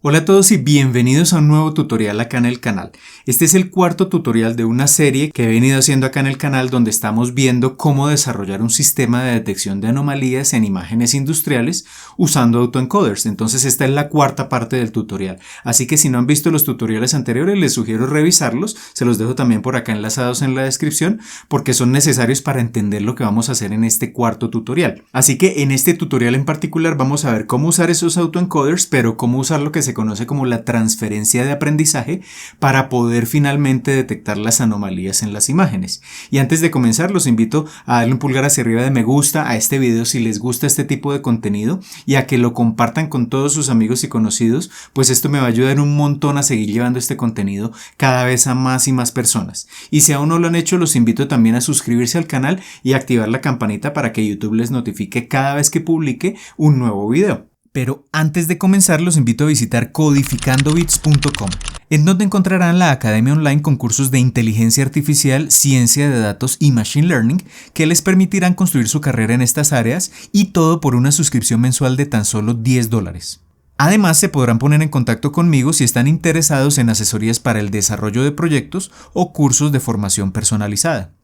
Hola a todos y bienvenidos a un nuevo tutorial acá en el canal. Este es el cuarto tutorial de una serie que he venido haciendo acá en el canal donde estamos viendo cómo desarrollar un sistema de detección de anomalías en imágenes industriales usando autoencoders. Entonces esta es la cuarta parte del tutorial. Así que si no han visto los tutoriales anteriores les sugiero revisarlos. Se los dejo también por acá enlazados en la descripción porque son necesarios para entender lo que vamos a hacer en este cuarto tutorial. Así que en este tutorial en particular vamos a ver cómo usar esos autoencoders, pero cómo usar lo que se conoce como la transferencia de aprendizaje para poder finalmente detectar las anomalías en las imágenes. Y antes de comenzar los invito a darle un pulgar hacia arriba de me gusta a este video si les gusta este tipo de contenido y a que lo compartan con todos sus amigos y conocidos, pues esto me va a ayudar un montón a seguir llevando este contenido cada vez a más y más personas. Y si aún no lo han hecho, los invito también a suscribirse al canal y activar la campanita para que YouTube les notifique cada vez que publique un nuevo video. Pero antes de comenzar los invito a visitar codificandobits.com, en donde encontrarán la academia online con cursos de inteligencia artificial, ciencia de datos y machine learning que les permitirán construir su carrera en estas áreas y todo por una suscripción mensual de tan solo $10. Además, se podrán poner en contacto conmigo si están interesados en asesorías para el desarrollo de proyectos o cursos de formación personalizada.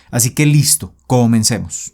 Así que listo, comencemos.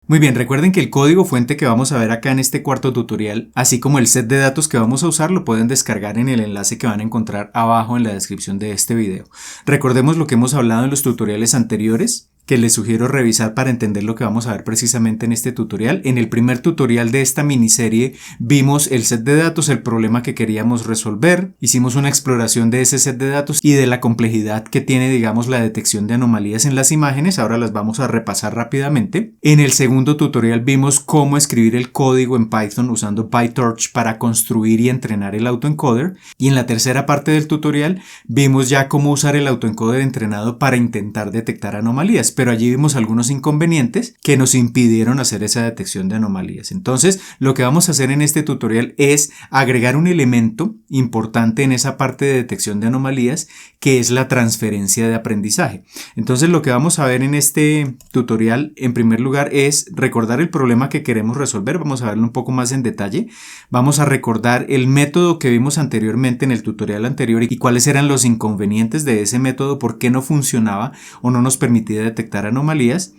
Muy bien, recuerden que el código fuente que vamos a ver acá en este cuarto tutorial, así como el set de datos que vamos a usar, lo pueden descargar en el enlace que van a encontrar abajo en la descripción de este video. Recordemos lo que hemos hablado en los tutoriales anteriores, que les sugiero revisar para entender lo que vamos a ver precisamente en este tutorial. En el primer tutorial de esta miniserie vimos el set de datos, el problema que queríamos resolver, hicimos una exploración de ese set de datos y de la complejidad que tiene, digamos, la detección de anomalías en las imágenes. Ahora las vamos a repasar rápidamente. En el segundo tutorial vimos cómo escribir el código en Python usando PyTorch para construir y entrenar el autoencoder. Y en la tercera parte del tutorial vimos ya cómo usar el autoencoder entrenado para intentar detectar anomalías. Pero allí vimos algunos inconvenientes que nos impidieron hacer esa detección de anomalías. Entonces, lo que vamos a hacer en este tutorial es agregar un elemento importante en esa parte de detección de anomalías, que es la transferencia de aprendizaje. Entonces, lo que vamos a ver en este tutorial, en primer lugar, es recordar el problema que queremos resolver. Vamos a verlo un poco más en detalle. Vamos a recordar el método que vimos anteriormente en el tutorial anterior y cuáles eran los inconvenientes de ese método, por qué no funcionaba o no nos permitía detectar anomalías.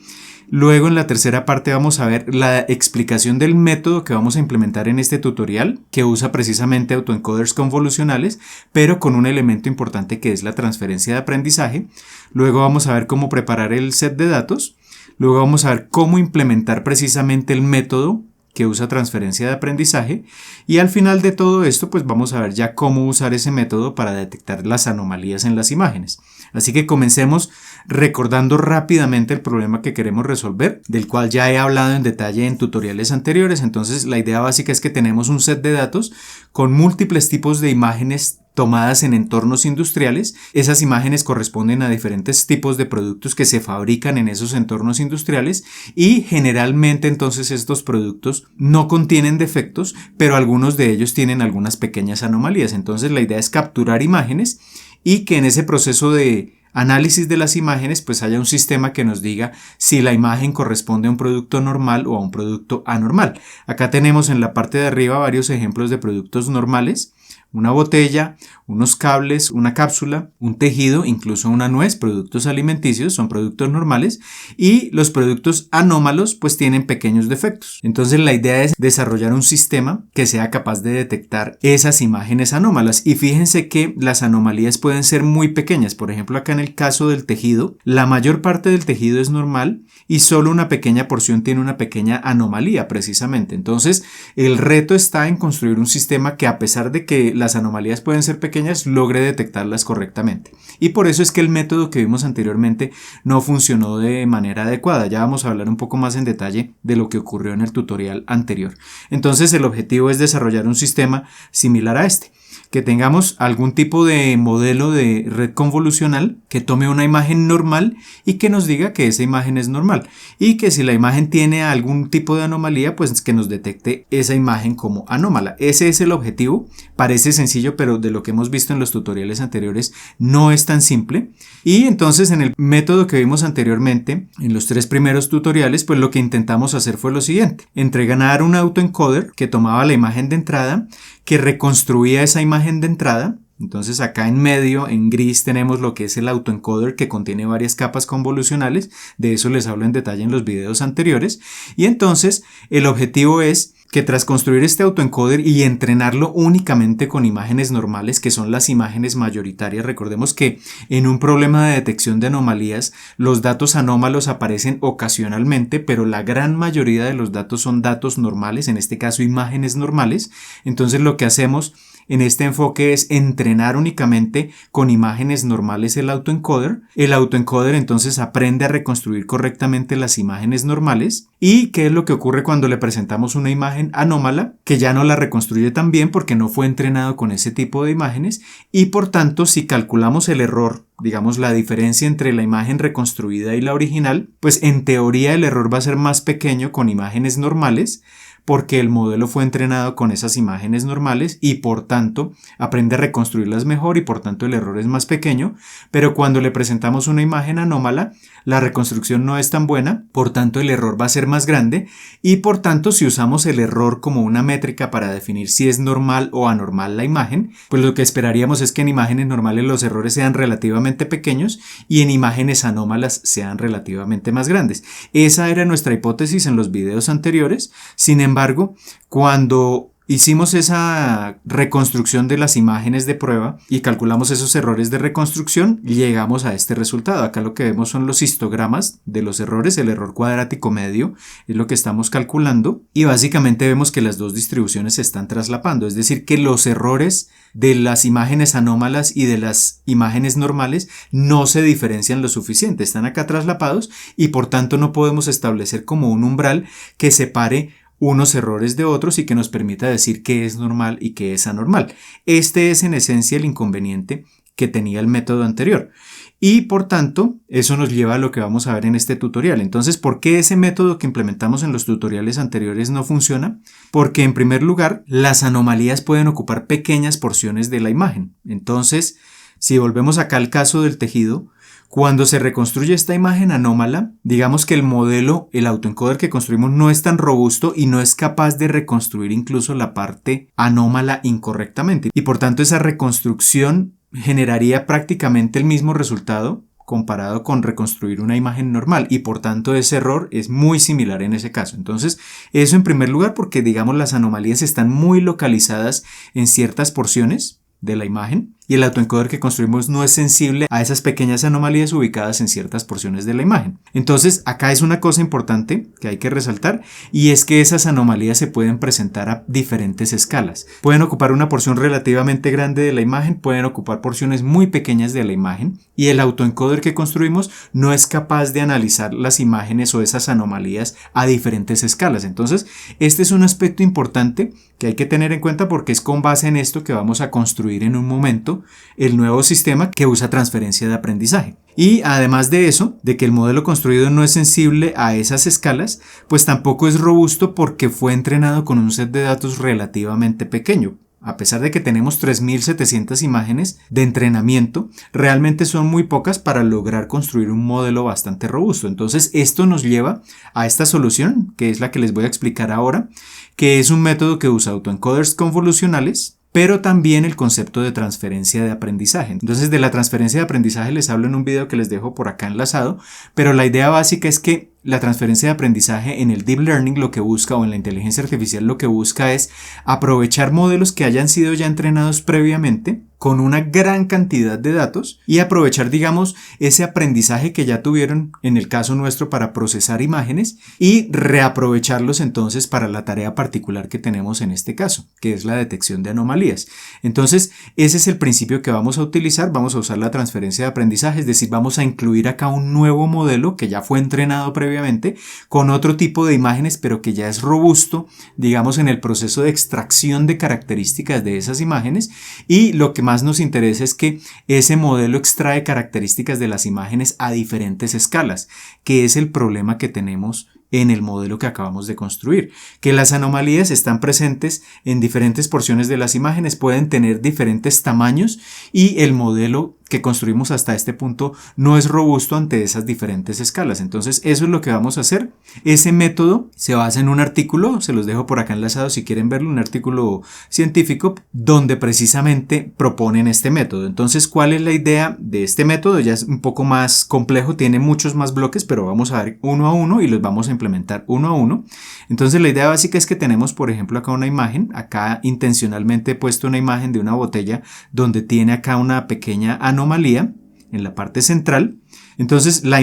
Luego en la tercera parte vamos a ver la explicación del método que vamos a implementar en este tutorial, que usa precisamente autoencoders convolucionales, pero con un elemento importante que es la transferencia de aprendizaje. Luego vamos a ver cómo preparar el set de datos. Luego vamos a ver cómo implementar precisamente el método que usa transferencia de aprendizaje, y al final de todo esto pues vamos a ver ya cómo usar ese método para detectar las anomalías en las imágenes. Así que comencemos recordando rápidamente el problema que queremos resolver, del cual ya he hablado en detalle en tutoriales anteriores. Entonces la idea básica es que tenemos un set de datos con múltiples tipos de imágenes tomadas en entornos industriales. Esas imágenes corresponden a diferentes tipos de productos que se fabrican en esos entornos industriales y generalmente entonces estos productos no contienen defectos, pero algunos de ellos tienen algunas pequeñas anomalías. Entonces la idea es capturar imágenes y que en ese proceso de análisis de las imágenes pues haya un sistema que nos diga si la imagen corresponde a un producto normal o a un producto anormal. Acá tenemos en la parte de arriba varios ejemplos de productos normales. Una botella, unos cables, una cápsula, un tejido, incluso una nuez, productos alimenticios, son productos normales, y los productos anómalos pues tienen pequeños defectos. Entonces la idea es desarrollar un sistema que sea capaz de detectar esas imágenes anómalas, y fíjense que las anomalías pueden ser muy pequeñas. Por ejemplo, acá en el caso del tejido, la mayor parte del tejido es normal y solo una pequeña porción tiene una pequeña anomalía precisamente. Entonces el reto está en construir un sistema que, a pesar de que las anomalías pueden ser pequeñas, logre detectarlas correctamente. Y por eso es que el método que vimos anteriormente no funcionó de manera adecuada. Ya vamos a hablar un poco más en detalle de lo que ocurrió en el tutorial anterior. Entonces el objetivo es desarrollar un sistema similar a este, que tengamos algún tipo de modelo de red convolucional que tome una imagen normal y que nos diga que esa imagen es normal, y que si la imagen tiene algún tipo de anomalía, pues que nos detecte esa imagen como anómala. Ese es el objetivo. Parece sencillo, pero de lo que hemos visto en los tutoriales anteriores no es tan simple. Y entonces en el método que vimos anteriormente, en los 3 primeros tutoriales, pues lo que intentamos hacer fue lo siguiente: entregar un autoencoder que tomaba la imagen de entrada, que reconstruía esa imagen de entrada. Entonces acá en medio, en gris, tenemos lo que es el autoencoder, que contiene varias capas convolucionales. De eso les hablo en detalle en los videos anteriores. Y entonces el objetivo es que tras construir este autoencoder y entrenarlo únicamente con imágenes normales, que son las imágenes mayoritarias, recordemos que en un problema de detección de anomalías, los datos anómalos aparecen ocasionalmente, pero la gran mayoría de los datos son datos normales, en este caso imágenes normales. Entonces lo que hacemos en este enfoque es entrenar únicamente con imágenes normales el autoencoder. El autoencoder entonces aprende a reconstruir correctamente las imágenes normales. ¿Y qué es lo que ocurre cuando le presentamos una imagen anómala? Que ya no la reconstruye tan bien porque no fue entrenado con ese tipo de imágenes, y por tanto si calculamos el error, digamos la diferencia entre la imagen reconstruida y la original, pues en teoría el error va a ser más pequeño con imágenes normales, porque el modelo fue entrenado con esas imágenes normales y por tanto aprende a reconstruirlas mejor y por tanto el error es más pequeño. Pero cuando le presentamos una imagen anómala, la reconstrucción no es tan buena, por tanto el error va a ser más grande, y por tanto si usamos el error como una métrica para definir si es normal o anormal la imagen, pues lo que esperaríamos es que en imágenes normales los errores sean relativamente pequeños y en imágenes anómalas sean relativamente más grandes. Esa era nuestra hipótesis en los videos anteriores. Sin embargo, cuando hicimos esa reconstrucción de las imágenes de prueba y calculamos esos errores de reconstrucción, llegamos a este resultado. Acá lo que vemos son los histogramas de los errores, el error cuadrático medio es lo que estamos calculando, y básicamente vemos que las dos distribuciones se están traslapando, es decir, que los errores de las imágenes anómalas y de las imágenes normales no se diferencian lo suficiente, están acá traslapados y por tanto no podemos establecer como un umbral que separe unos errores de otros y que nos permita decir qué es normal y qué es anormal. Este es en esencia el inconveniente que tenía el método anterior. Y por tanto, eso nos lleva a lo que vamos a ver en este tutorial. Entonces, ¿por qué ese método que implementamos en los tutoriales anteriores no funciona? Porque en primer lugar, las anomalías pueden ocupar pequeñas porciones de la imagen. Entonces, si volvemos acá al caso del tejido, cuando se reconstruye esta imagen anómala, digamos que el modelo, el autoencoder que construimos no es tan robusto y no es capaz de reconstruir incluso la parte anómala incorrectamente. Y por tanto esa reconstrucción generaría prácticamente el mismo resultado comparado con reconstruir una imagen normal, y por tanto ese error es muy similar en ese caso. Entonces, eso en primer lugar porque digamos las anomalías están muy localizadas en ciertas porciones de la imagen y el autoencoder que construimos no es sensible a esas pequeñas anomalías ubicadas en ciertas porciones de la imagen. Entonces acá es una cosa importante que hay que resaltar, y es que esas anomalías se pueden presentar a diferentes escalas. Pueden ocupar una porción relativamente grande de la imagen, pueden ocupar porciones muy pequeñas de la imagen, y el autoencoder que construimos no es capaz de analizar las imágenes o esas anomalías a diferentes escalas. Entonces este es un aspecto importante que hay que tener en cuenta porque es con base en esto que vamos a construir en un momento el nuevo sistema que usa transferencia de aprendizaje. Y además de eso, de que el modelo construido no es sensible a esas escalas, pues tampoco es robusto porque fue entrenado con un set de datos relativamente pequeño. A pesar de que tenemos 3.700 imágenes de entrenamiento, realmente son muy pocas para lograr construir un modelo bastante robusto. Entonces esto nos lleva a esta solución, que es la que les voy a explicar ahora, que es un método que usa autoencoders convolucionales, pero también el concepto de transferencia de aprendizaje. Entonces de la transferencia de aprendizaje les hablo en un video que les dejo por acá enlazado, pero la idea básica es que la transferencia de aprendizaje en el Deep Learning lo que busca, o en la inteligencia artificial lo que busca, es aprovechar modelos que hayan sido ya entrenados previamente con una gran cantidad de datos y aprovechar, digamos, ese aprendizaje que ya tuvieron en el caso nuestro para procesar imágenes y reaprovecharlos entonces para la tarea particular que tenemos en este caso, que es la detección de anomalías. Entonces, ese es el principio que vamos a utilizar. Vamos a usar la transferencia de aprendizaje, es decir, vamos a incluir acá un nuevo modelo que ya fue entrenado previamente con otro tipo de imágenes, pero que ya es robusto, digamos, en el proceso de extracción de características de esas imágenes, y lo que más nos interesa es que ese modelo extrae características de las imágenes a diferentes escalas, que es el problema que tenemos en el modelo que acabamos de construir, que las anomalías están presentes en diferentes porciones de las imágenes, pueden tener diferentes tamaños y el modelo que construimos hasta este punto no es robusto ante esas diferentes escalas. Entonces eso es lo que vamos a hacer. Ese método se basa en un artículo, se los dejo por acá enlazado si quieren verlo, un artículo científico donde precisamente proponen este método. Entonces, ¿cuál es la idea de este método? Ya es un poco más complejo, tiene muchos más bloques, pero vamos a ver uno a uno y los vamos a implementar uno a uno. Entonces la idea básica es que tenemos, por ejemplo, acá una imagen. Acá intencionalmente he puesto una imagen de una botella donde tiene acá una pequeña anomalía en la parte central. Entonces las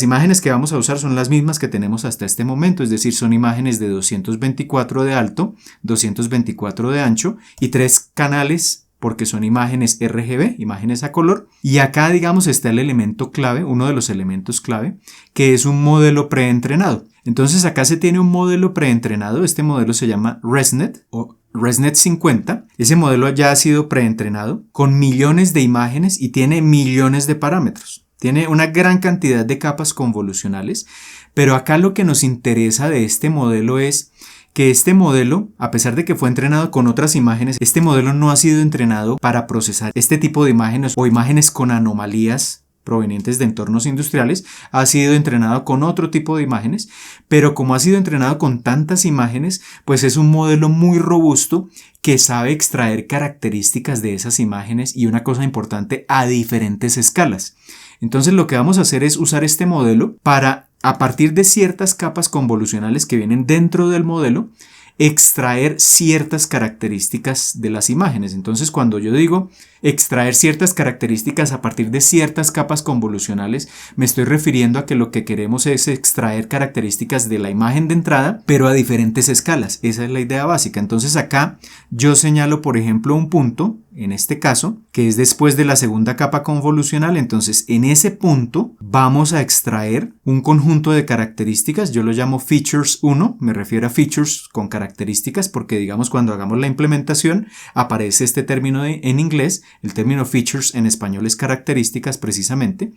imágenes que vamos a usar son las mismas que tenemos hasta este momento, es decir, son imágenes de 224 de alto, 224 de ancho y 3 canales porque son imágenes RGB, imágenes a color. Y acá, digamos, está el elemento clave, uno de los elementos clave, que es un modelo preentrenado. Entonces acá se tiene un modelo preentrenado, este modelo se llama ResNet o ResNet 50. Ese modelo ya ha sido preentrenado con millones de imágenes y tiene millones de parámetros. Tiene una gran cantidad de capas convolucionales, pero acá lo que nos interesa de este modelo es que este modelo, a pesar de que fue entrenado con otras imágenes, este modelo no ha sido entrenado para procesar este tipo de imágenes o imágenes con anomalías provenientes de entornos industriales, ha sido entrenado con otro tipo de imágenes, pero como ha sido entrenado con tantas imágenes, pues es un modelo muy robusto que sabe extraer características de esas imágenes y una cosa importante, a diferentes escalas. Entonces lo que vamos a hacer es usar este modelo para, a partir de ciertas capas convolucionales que vienen dentro del modelo, extraer ciertas características de las imágenes. Entonces, cuando yo digo extraer ciertas características a partir de ciertas capas convolucionales, me estoy refiriendo a que lo que queremos es extraer características de la imagen de entrada, pero a diferentes escalas. Esa es la idea básica. Entonces acá yo señalo, por ejemplo, un punto, en este caso, que es después de la segunda capa convolucional. Entonces, en ese punto vamos a extraer un conjunto de características. Yo lo llamo features 1, me refiero a features con características porque, digamos, cuando hagamos la implementación aparece este término en inglés. El término features en español es características precisamente.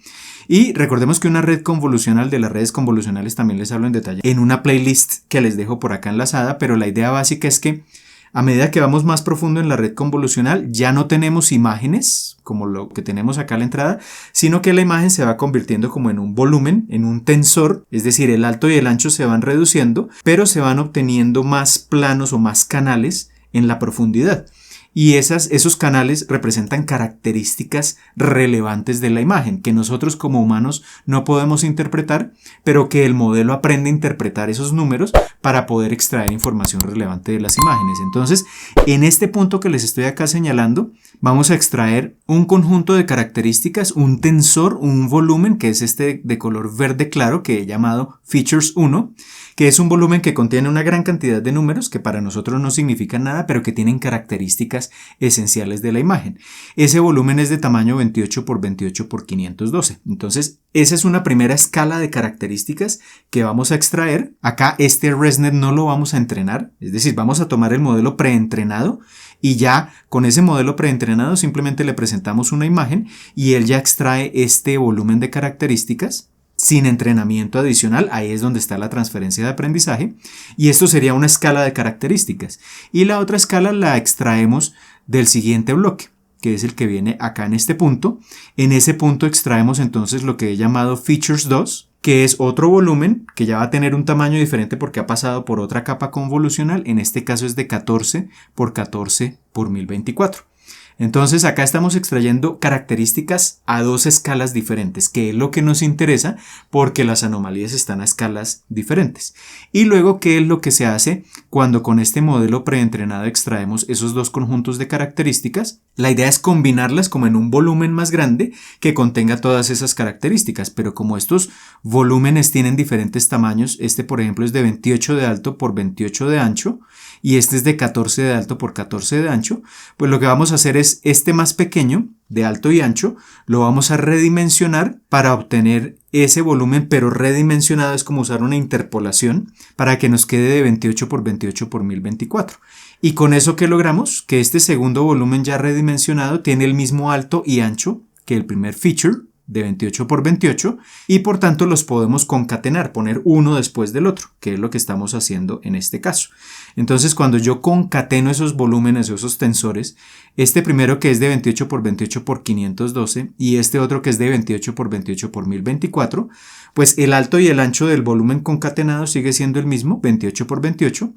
Y recordemos que una red convolucional, de las redes convolucionales también les hablo en detalle en una playlist que les dejo por acá enlazada, pero la idea básica es que a medida que vamos más profundo en la red convolucional, ya no tenemos imágenes como lo que tenemos acá a la entrada, sino que la imagen se va convirtiendo como en un volumen, en un tensor, es decir, el alto y el ancho se van reduciendo, pero se van obteniendo más planos o más canales en la profundidad. Y esos canales representan características relevantes de la imagen que nosotros como humanos no podemos interpretar, pero que el modelo aprende a interpretar esos números para poder extraer información relevante de las imágenes. Entonces, en este punto que les estoy acá señalando, vamos a extraer un conjunto de características, un tensor, un volumen, que es este de color verde claro que he llamado Features 1, que es un volumen que contiene una gran cantidad de números que para nosotros no significan nada, pero que tienen características esenciales de la imagen. Ese volumen es de tamaño 28 por 28 por 512. Entonces, esa es una primera escala de características que vamos a extraer. Acá este ResNet no lo vamos a entrenar, es decir, vamos a tomar el modelo preentrenado y ya con ese modelo preentrenado simplemente le presentamos una imagen y él ya extrae este volumen de características sin entrenamiento adicional. Ahí es donde está la transferencia de aprendizaje y esto sería una escala de características y la otra escala la extraemos del siguiente bloque, que es el que viene acá en este punto. En ese punto extraemos entonces lo que he llamado Features 2, que es otro volumen que ya va a tener un tamaño diferente porque ha pasado por otra capa convolucional. En este caso es de 14 por 14 por 1024. Entonces acá estamos extrayendo características a dos escalas diferentes, que es lo que nos interesa porque las anomalías están a escalas diferentes. Y luego, ¿qué es lo que se hace cuando con este modelo preentrenado extraemos esos dos conjuntos de características? La idea es combinarlas como en un volumen más grande que contenga todas esas características, pero como estos volúmenes tienen diferentes tamaños, este por ejemplo es de 28 de alto por 28 de ancho y este es de 14 de alto por 14 de ancho, pues lo que vamos a hacer es este más pequeño de alto y ancho lo vamos a redimensionar para obtener ese volumen, pero redimensionado es como usar una interpolación para que nos quede de 28 por 28 por 1024. Y con eso, ¿qué logramos? Que este segundo volumen ya redimensionado tiene el mismo alto y ancho que el primer feature, de 28 por 28 y por tanto los podemos concatenar, poner uno después del otro, que es lo que estamos haciendo en este caso. Entonces cuando yo concateno esos volúmenes o esos tensores, este primero que es de 28 por 28 por 512 y este otro que es de 28 por 28 por 1024, pues el alto y el ancho del volumen concatenado sigue siendo el mismo, 28 por 28,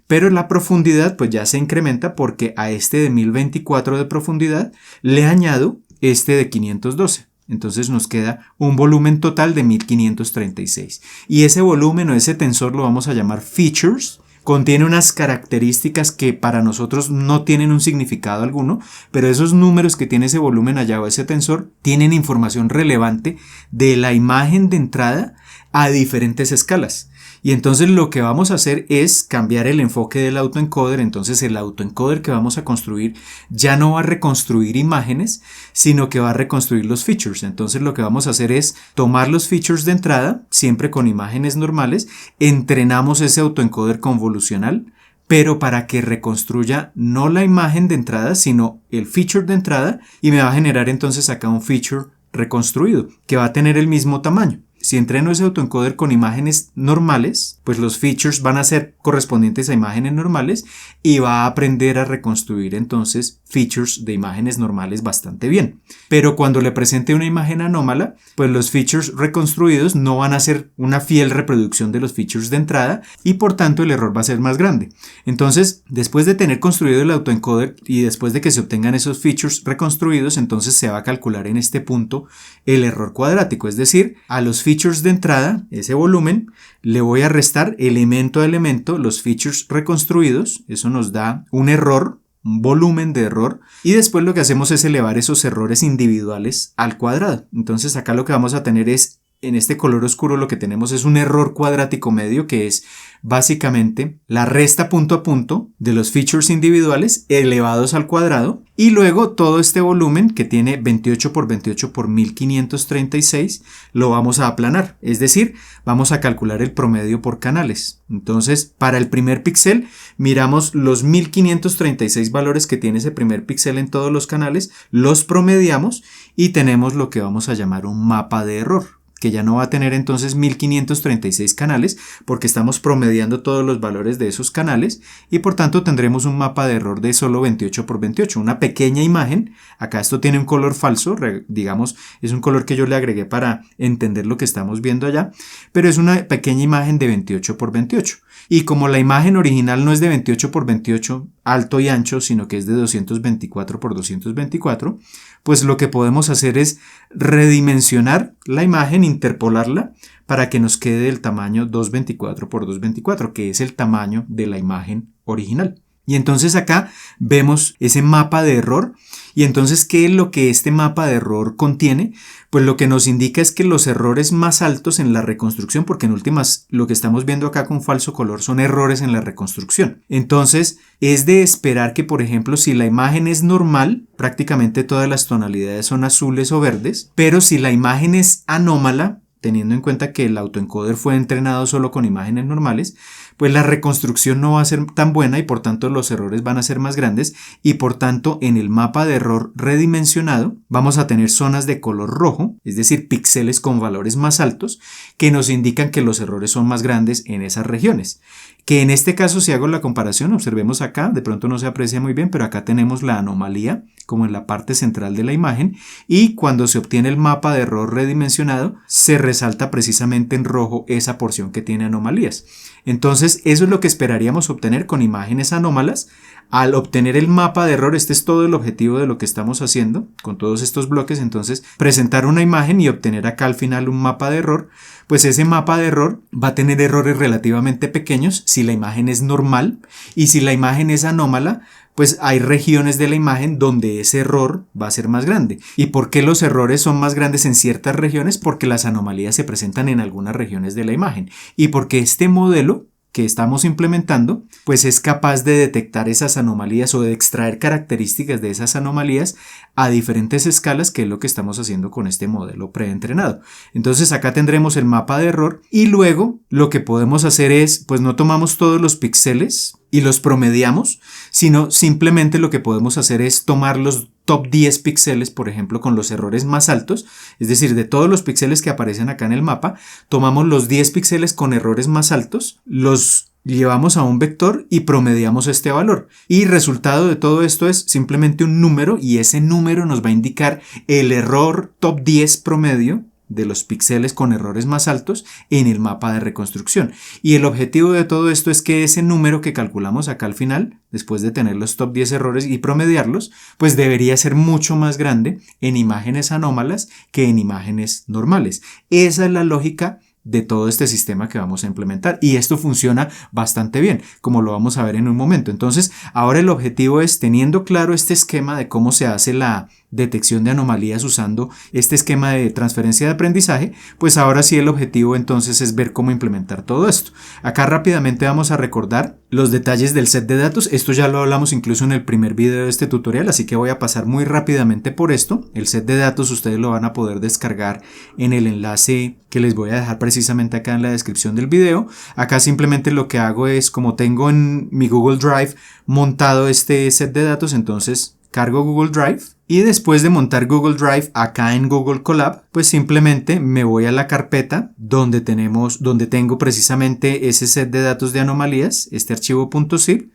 pero la profundidad pues ya se incrementa porque a este de 1024 de profundidad le añado este de 512. Entonces nos queda un volumen total de 1536. Y ese volumen o ese tensor lo vamos a llamar features. Contiene unas características que para nosotros no tienen un significado alguno, pero esos números que tiene ese volumen allá o ese tensor tienen información relevante de la imagen de entrada a diferentes escalas. Y entonces lo que vamos a hacer es cambiar el enfoque del autoencoder. Entonces el autoencoder que vamos a construir ya no va a reconstruir imágenes, sino que va a reconstruir los features. Entonces lo que vamos a hacer es tomar los features de entrada, siempre con imágenes normales, entrenamos ese autoencoder convolucional, pero para que reconstruya no la imagen de entrada, sino el feature de entrada, y me va a generar entonces acá un feature reconstruido, que va a tener el mismo tamaño. Si entreno ese autoencoder con imágenes normales, pues los features van a ser correspondientes a imágenes normales y va a aprender a reconstruir entonces features de imágenes normales bastante bien. Pero cuando le presente una imagen anómala, pues los features reconstruidos no van a ser una fiel reproducción de los features de entrada y por tanto el error va a ser más grande. Entonces, después de tener construido el autoencoder y después de que se obtengan esos features reconstruidos, entonces se va a calcular en este punto el error cuadrático, es decir, a los features de entrada, ese volumen, le voy a restar elemento a elemento los features reconstruidos, eso nos da un error, un volumen de error, y después lo que hacemos es elevar esos errores individuales al cuadrado. Entonces acá lo que vamos a tener es, en este color oscuro lo que tenemos es un error cuadrático medio, que es básicamente la resta punto a punto de los features individuales elevados al cuadrado y luego todo este volumen que tiene 28 por 28 por 1536 lo vamos a aplanar, es decir, vamos a calcular el promedio por canales. Entonces, para el primer píxel miramos los 1536 valores que tiene ese primer píxel en todos los canales, los promediamos y tenemos lo que vamos a llamar un mapa de error, que ya no va a tener entonces 1536 canales porque estamos promediando todos los valores de esos canales y por tanto tendremos un mapa de error de solo 28 por 28, una pequeña imagen. Acá esto tiene un color falso, digamos, es un color que yo le agregué para entender lo que estamos viendo allá, pero es una pequeña imagen de 28 por 28. Y como la imagen original no es de 28 por 28 alto y ancho, sino que es de 224 por 224, pues lo que podemos hacer es redimensionar la imagen, interpolarla para que nos quede el tamaño 224 por 224, que es el tamaño de la imagen original. Y entonces acá vemos ese mapa de error. Y entonces, ¿qué es lo que este mapa de error contiene? Pues lo que nos indica es que los errores más altos en la reconstrucción, porque en últimas lo que estamos viendo acá con falso color son errores en la reconstrucción. Entonces, es de esperar que, por ejemplo, si la imagen es normal, prácticamente todas las tonalidades son azules o verdes, pero si la imagen es anómala, teniendo en cuenta que el autoencoder fue entrenado solo con imágenes normales, pues la reconstrucción no va a ser tan buena y por tanto los errores van a ser más grandes y por tanto en el mapa de error redimensionado vamos a tener zonas de color rojo, es decir, píxeles con valores más altos que nos indican que los errores son más grandes en esas regiones. Que en este caso, si hago la comparación, observemos acá, de pronto no se aprecia muy bien, pero acá tenemos la anomalía como en la parte central de la imagen y cuando se obtiene el mapa de error redimensionado se resalta precisamente en rojo esa porción que tiene anomalías. Entonces eso es lo que esperaríamos obtener con imágenes anómalas. Al obtener el mapa de error, este es todo el objetivo de lo que estamos haciendo con todos estos bloques, entonces presentar una imagen y obtener acá al final un mapa de error, pues ese mapa de error va a tener errores relativamente pequeños si la imagen es normal y si la imagen es anómala, pues hay regiones de la imagen donde ese error va a ser más grande. ¿Y por qué los errores son más grandes en ciertas regiones? Porque las anomalías se presentan en algunas regiones de la imagen y porque este modelo que estamos implementando, pues es capaz de detectar esas anomalías o de extraer características de esas anomalías a diferentes escalas, que es lo que estamos haciendo con este modelo preentrenado. Entonces acá tendremos el mapa de error y luego lo que podemos hacer es, pues no tomamos todos los píxeles y los promediamos, sino simplemente lo que podemos hacer es tomar los top 10 píxeles, por ejemplo, con los errores más altos, es decir, de todos los píxeles que aparecen acá en el mapa, tomamos los 10 píxeles con errores más altos, los llevamos a un vector y promediamos este valor. Y resultado de todo esto es simplemente un número, y ese número nos va a indicar el error top 10 promedio de los píxeles con errores más altos en el mapa de reconstrucción. Y el objetivo de todo esto es que ese número que calculamos acá al final, después de tener los top 10 errores y promediarlos, pues debería ser mucho más grande en imágenes anómalas que en imágenes normales. Esa es la lógica de todo este sistema que vamos a implementar, y esto funciona bastante bien, como lo vamos a ver en un momento. Entonces, ahora el objetivo es, teniendo claro este esquema de cómo se hace la detección de anomalías usando este esquema de transferencia de aprendizaje, pues ahora sí el objetivo entonces es ver cómo implementar todo esto. Acá rápidamente vamos a recordar los detalles del set de datos. Esto ya lo hablamos incluso en el primer video de este tutorial, así que voy a pasar muy rápidamente por esto. El set de datos ustedes lo van a poder descargar en el enlace que les voy a dejar precisamente acá en la descripción del video. Acá simplemente lo que hago es, como tengo en mi Google Drive montado este set de datos, entonces cargo Google Drive, y después de montar Google Drive acá en Google Colab, pues simplemente me voy a la carpeta donde tengo precisamente ese set de datos de anomalías, este archivo .zip,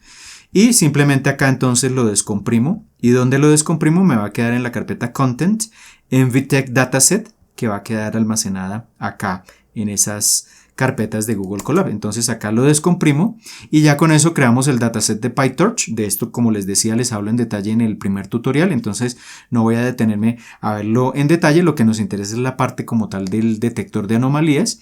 y simplemente acá entonces lo descomprimo, y donde lo descomprimo me va a quedar en la carpeta Content, NVTech Dataset, que va a quedar almacenada acá en esas carpetas de Google Colab. Entonces acá lo descomprimo y ya con eso creamos el dataset de PyTorch. De esto, como les decía, les hablo en detalle en el primer tutorial, entonces no voy a detenerme a verlo en detalle. Lo que nos interesa es la parte como tal del detector de anomalías.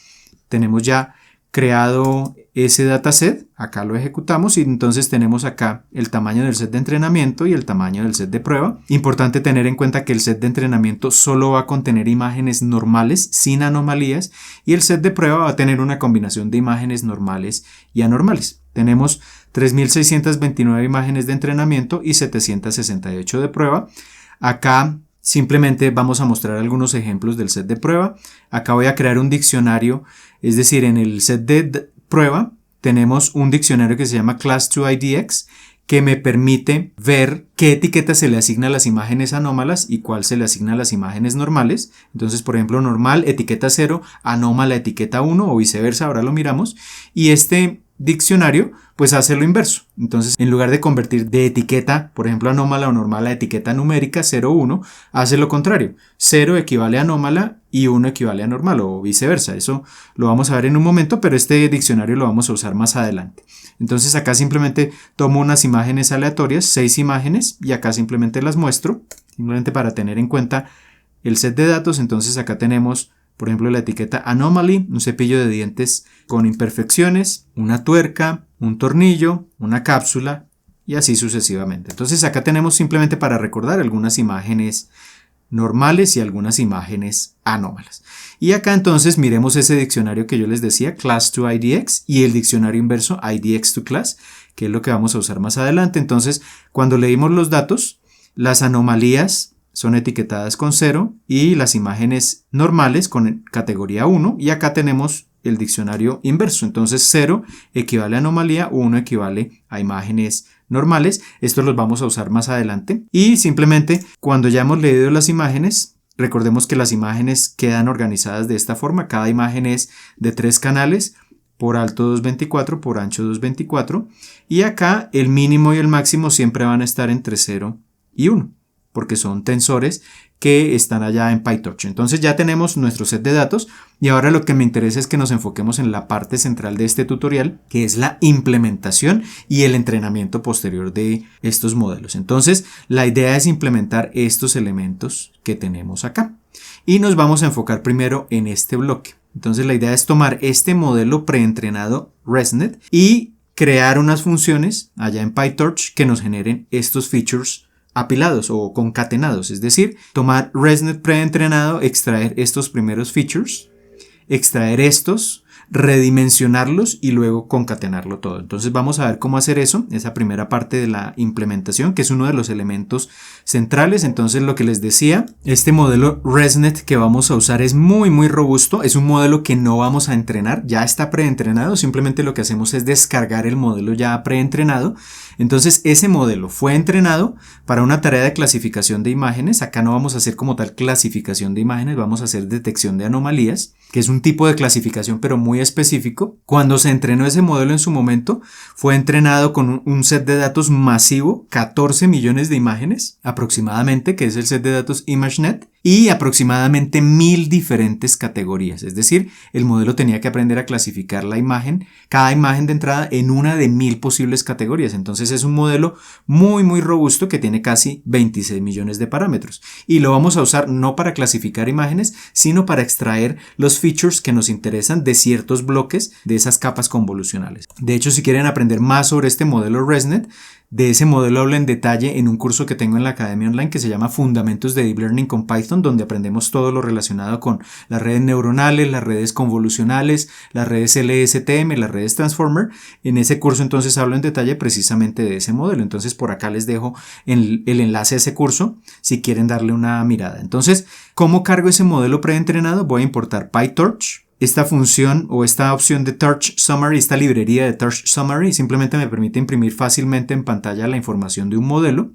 Tenemos ya creado ese dataset, acá lo ejecutamos y entonces tenemos acá el tamaño del set de entrenamiento y el tamaño del set de prueba. Importante tener en cuenta que el set de entrenamiento solo va a contener imágenes normales sin anomalías, y el set de prueba va a tener una combinación de imágenes normales y anormales. Tenemos 3.629 imágenes de entrenamiento y 768 de prueba. Acá simplemente vamos a mostrar algunos ejemplos del set de prueba. Acá voy a crear un diccionario, es decir, en el set de prueba tenemos un diccionario que se llama Class2IDX, que me permite ver qué etiqueta se le asigna a las imágenes anómalas y cuál se le asigna a las imágenes normales. Entonces, por ejemplo, normal, etiqueta 0, anómala, etiqueta 1 o viceversa, ahora lo miramos. Y este diccionario pues hace lo inverso. Entonces, en lugar de convertir de etiqueta, por ejemplo, anómala o normal a etiqueta numérica 0, 1, hace lo contrario. 0 equivale a anómala y 1 equivale a normal o viceversa. Eso lo vamos a ver en un momento, pero este diccionario lo vamos a usar más adelante. Entonces acá simplemente tomo unas imágenes aleatorias, 6 imágenes, y acá simplemente las muestro, simplemente para tener en cuenta el set de datos. Entonces acá tenemos, por ejemplo, la etiqueta Anomaly, un cepillo de dientes con imperfecciones, una tuerca, un tornillo, una cápsula y así sucesivamente. Entonces acá tenemos, simplemente para recordar, algunas imágenes normales y algunas imágenes anómalas. Y acá entonces miremos ese diccionario que yo les decía, Class2IDX, y el diccionario inverso, IDX2Class, que es lo que vamos a usar más adelante. Entonces, cuando leímos los datos, las anomalías son etiquetadas con 0 y las imágenes normales con categoría 1, y acá tenemos el diccionario inverso. Entonces 0 equivale a anomalía, 1 equivale a imágenes normales. Estos los vamos a usar más adelante. Y simplemente cuando ya hemos leído las imágenes, recordemos que las imágenes quedan organizadas de esta forma. Cada imagen es de 3 canales, por alto 224, por ancho 224. Y acá el mínimo y el máximo siempre van a estar entre 0 y 1. Porque son tensores que están allá en PyTorch. Entonces ya tenemos nuestro set de datos, y ahora lo que me interesa es que nos enfoquemos en la parte central de este tutorial, que es la implementación y el entrenamiento posterior de estos modelos. Entonces la idea es implementar estos elementos que tenemos acá, y nos vamos a enfocar primero en este bloque. Entonces la idea es tomar este modelo preentrenado ResNet y crear unas funciones allá en PyTorch que nos generen estos features apilados o concatenados, es decir, tomar ResNet preentrenado, extraer estos primeros features, extraer estos, redimensionarlos y luego concatenarlo todo. Entonces vamos a ver cómo hacer eso, esa primera parte de la implementación, que es uno de los elementos centrales. Entonces lo que les decía, este modelo ResNet que vamos a usar es muy robusto, es un modelo que no vamos a entrenar, ya está preentrenado, simplemente lo que hacemos es descargar el modelo ya preentrenado. Entonces ese modelo fue entrenado para una tarea de clasificación de imágenes. Acá no vamos a hacer como tal clasificación de imágenes, vamos a hacer detección de anomalías, que es un tipo de clasificación pero muy específico. Cuando se entrenó ese modelo en su momento, fue entrenado con un set de datos masivo, 14 millones de imágenes aproximadamente, que es el set de datos ImageNet, y aproximadamente 1000 diferentes categorías. Es decir, el modelo tenía que aprender a clasificar la imagen, cada imagen de entrada, en una de 1000 posibles categorías. Entonces es un modelo muy robusto que tiene casi 26 millones de parámetros. Y lo vamos a usar no para clasificar imágenes, sino para extraer los features que nos interesan de ciertos bloques de esas capas convolucionales. De hecho, si quieren aprender más sobre este modelo ResNet, de ese modelo hablo en detalle en un curso que tengo en la Academia Online que se llama Fundamentos de Deep Learning con Python, donde aprendemos todo lo relacionado con las redes neuronales, las redes convolucionales, las redes LSTM, las redes Transformer. En ese curso entonces hablo en detalle precisamente de ese modelo. Entonces por acá les dejo el enlace a ese curso si quieren darle una mirada. Entonces, ¿cómo cargo ese modelo preentrenado? Voy a importar PyTorch. Esta función o esta opción de Torch Summary, esta librería de Torch Summary, simplemente me permite imprimir fácilmente en pantalla la información de un modelo.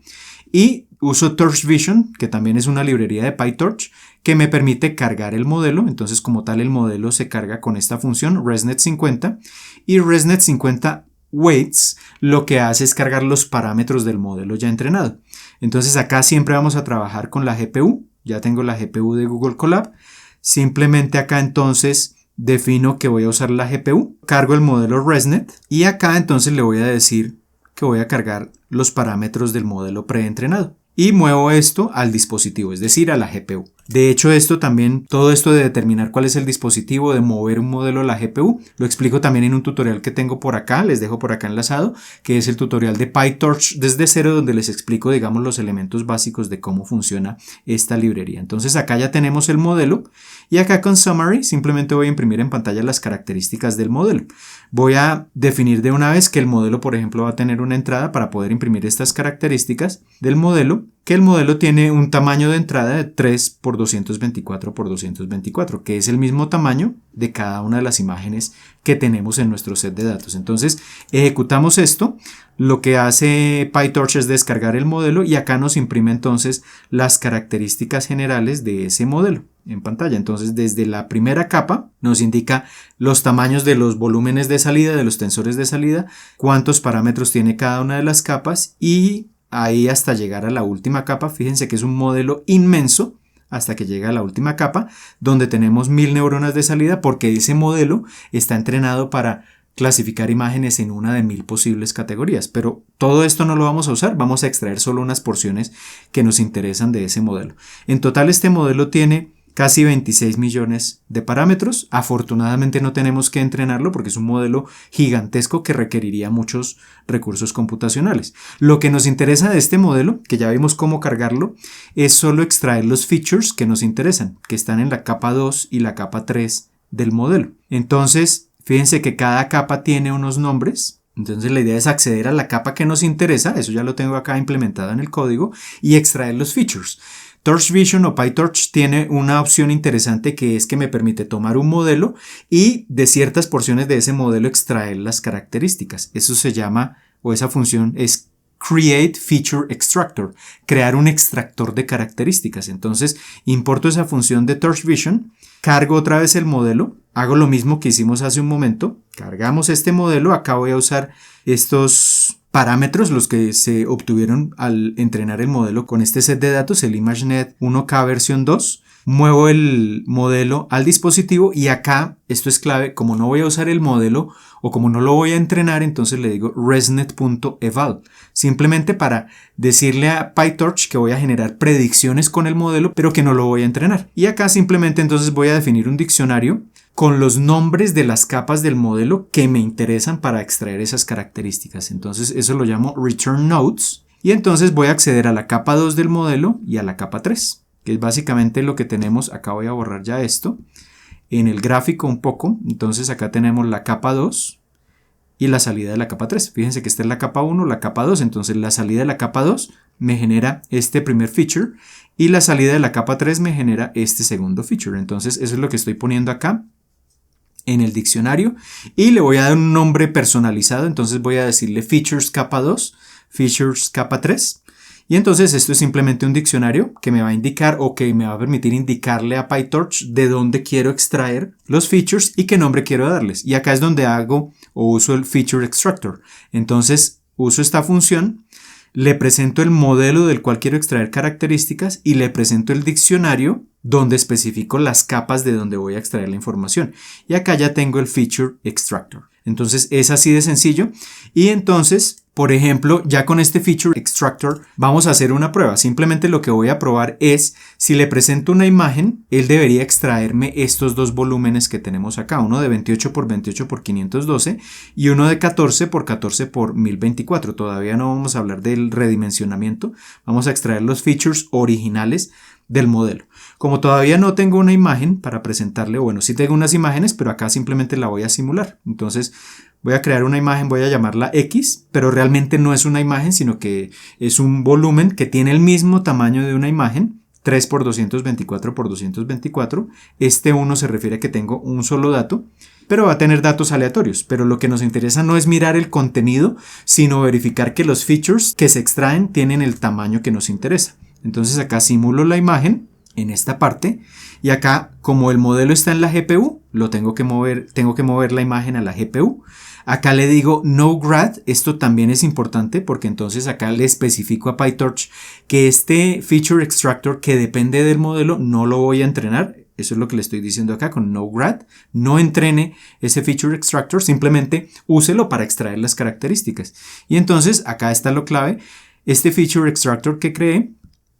Y uso Torch Vision, que también es una librería de PyTorch, que me permite cargar el modelo. Entonces, como tal, el modelo se carga con esta función ResNet50. Y ResNet50 Weights lo que hace es cargar los parámetros del modelo ya entrenado. Entonces, acá siempre vamos a trabajar con la GPU. Ya tengo la GPU de Google Colab. Simplemente acá entonces defino que voy a usar la GPU, cargo el modelo ResNet y acá entonces le voy a decir que voy a cargar los parámetros del modelo preentrenado y muevo esto al dispositivo, es decir, a la GPU. De hecho, todo esto de determinar cuál es el dispositivo, de mover un modelo a la GPU, lo explico también en un tutorial que tengo por acá, les dejo por acá enlazado, que es el tutorial de PyTorch desde cero, donde les explico, digamos, los elementos básicos de cómo funciona esta librería. Entonces acá ya tenemos el modelo y acá con Summary simplemente voy a imprimir en pantalla las características del modelo. Voy a definir de una vez que el modelo, por ejemplo, va a tener una entrada para poder imprimir estas características del modelo, que el modelo tiene un tamaño de entrada de 3 por 224 por 224, que es el mismo tamaño de cada una de las imágenes que tenemos en nuestro set de datos. Entonces ejecutamos esto, lo que hace PyTorch es descargar el modelo y acá nos imprime entonces las características generales de ese modelo en pantalla. Entonces desde la primera capa nos indica los tamaños de los volúmenes de salida, de los tensores de salida, cuántos parámetros tiene cada una de las capas y ahí hasta llegar a la última capa. Fíjense que es un modelo inmenso hasta que llega a la última capa donde tenemos 1000 neuronas de salida porque ese modelo está entrenado para clasificar imágenes en una de 1000 posibles categorías, pero todo esto no lo vamos a usar, vamos a extraer solo unas porciones que nos interesan de ese modelo. En total este modelo tiene casi 26 millones de parámetros. Afortunadamente no tenemos que entrenarlo porque es un modelo gigantesco que requeriría muchos recursos computacionales. Lo que nos interesa de este modelo, que ya vimos cómo cargarlo, es solo extraer los features que nos interesan, que están en la capa 2 y la capa 3 del modelo. Entonces, fíjense que cada capa tiene unos nombres. Entonces la idea es acceder a la capa que nos interesa, eso ya lo tengo acá implementado en el código, y extraer los features. Torch Vision o PyTorch tiene una opción interesante que es que me permite tomar un modelo y de ciertas porciones de ese modelo extraer las características. Eso se llama, o esa función es Create Feature Extractor, crear un extractor de características. Entonces importo esa función de Torch Vision, cargo otra vez el modelo, hago lo mismo que hicimos hace un momento, cargamos este modelo, acá voy a usar estos parámetros, los que se obtuvieron al entrenar el modelo con este set de datos, el ImageNet 1K versión 2. Muevo el modelo al dispositivo y acá, esto es clave, como no voy a usar el modelo o como no lo voy a entrenar, entonces le digo resnet.eval, simplemente para decirle a PyTorch que voy a generar predicciones con el modelo, pero que no lo voy a entrenar. Y acá simplemente entonces voy a definir un diccionario con los nombres de las capas del modelo que me interesan para extraer esas características. Entonces eso lo llamo return nodes y entonces voy a acceder a la capa 2 del modelo y a la capa 3, que es básicamente lo que tenemos. Acá voy a borrar ya esto. en el gráfico un poco. Entonces acá tenemos la capa 2 y la salida de la capa 3. Fíjense que esta es la capa 1, la capa 2, entonces la salida de la capa 2 me genera este primer feature y la salida de la capa 3 me genera este segundo feature. Entonces eso es lo que estoy poniendo acá en el diccionario y le voy a dar un nombre personalizado. Entonces voy a decirle features capa 2, features capa 3. Y entonces esto es simplemente un diccionario que me va a indicar o que me va a permitir indicarle a PyTorch de dónde quiero extraer los features y qué nombre quiero darles. Y acá es donde hago o uso el feature extractor. Entonces uso esta función, le presento el modelo del cual quiero extraer características y le presento el diccionario donde especifico las capas de donde voy a extraer la información. Y acá ya tengo el feature extractor. Entonces es así de sencillo. Y entonces, por ejemplo, ya con este feature extractor vamos a hacer una prueba. Simplemente lo que voy a probar es si le presento una imagen, él debería extraerme estos dos volúmenes que tenemos acá. Uno de 28 por 28 por 512 y uno de 14 por 14 por 1024. Todavía no vamos a hablar del redimensionamiento. Vamos a extraer los features originales del modelo. Como todavía no tengo una imagen para presentarle, bueno, sí tengo unas imágenes, pero acá simplemente la voy a simular. Entonces voy a crear una imagen, voy a llamarla X, pero realmente no es una imagen, sino que es un volumen que tiene el mismo tamaño de una imagen, 3 por 224 por 224. Este 1 se refiere a que tengo un solo dato, pero va a tener datos aleatorios. Pero lo que nos interesa no es mirar el contenido, sino verificar que los features que se extraen tienen el tamaño que nos interesa. Entonces acá simulo la imagen en esta parte y acá como el modelo está en la GPU, tengo que mover la imagen a la GPU. Acá le digo no grad, esto también es importante porque entonces acá le especifico a PyTorch que este feature extractor que depende del modelo no lo voy a entrenar. Eso es lo que le estoy diciendo acá con no grad. No entrene ese feature extractor, simplemente úselo para extraer las características. Y entonces acá está lo clave. Este feature extractor que creé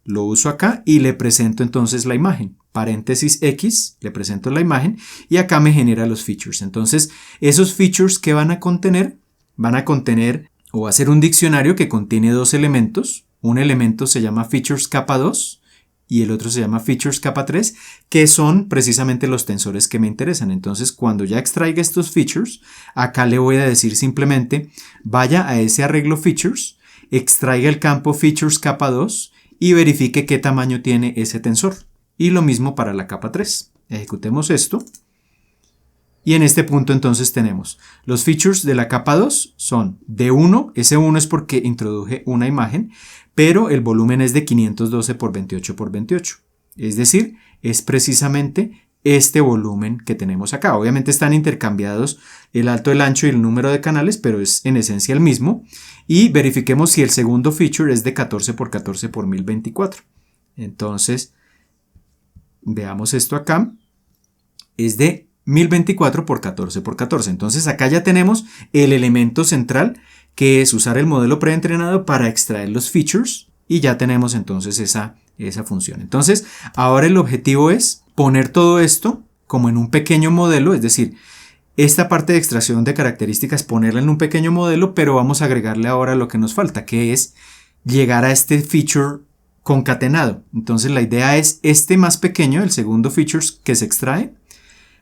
lo uso acá y le presento entonces la imagen. Paréntesis X, le presento la imagen y acá me genera los features. Entonces, esos features que van a contener o va a ser un diccionario que contiene dos elementos. Un elemento se llama features capa 2 y el otro se llama features capa 3, que son precisamente los tensores que me interesan. Entonces, cuando ya extraiga estos features, acá le voy a decir simplemente, vaya a ese arreglo features, extraiga el campo features capa 2 y verifique qué tamaño tiene ese tensor. Y lo mismo para la capa 3. Ejecutemos esto. Y en este punto entonces tenemos los features de la capa 2 son de 1. Ese 1 es porque introduje una imagen, pero el volumen es de 512 por 28 por 28. Es decir, es precisamente este volumen que tenemos acá. Obviamente están intercambiados el alto, el ancho y el número de canales, pero es en esencia el mismo. Y verifiquemos si el segundo feature es de 14 por 14 por 1024. Entonces, veamos esto acá. Es de 1024 por 14 por 14. Entonces acá ya tenemos el elemento central, que es usar el modelo preentrenado para extraer los features. Y ya tenemos entonces esa función. Entonces, ahora el objetivo es poner todo esto como en un pequeño modelo, es decir, esta parte de extracción de características, ponerla en un pequeño modelo, pero vamos a agregarle ahora lo que nos falta, que es llegar a este feature concatenado. Entonces la idea es este más pequeño, el segundo feature que se extrae,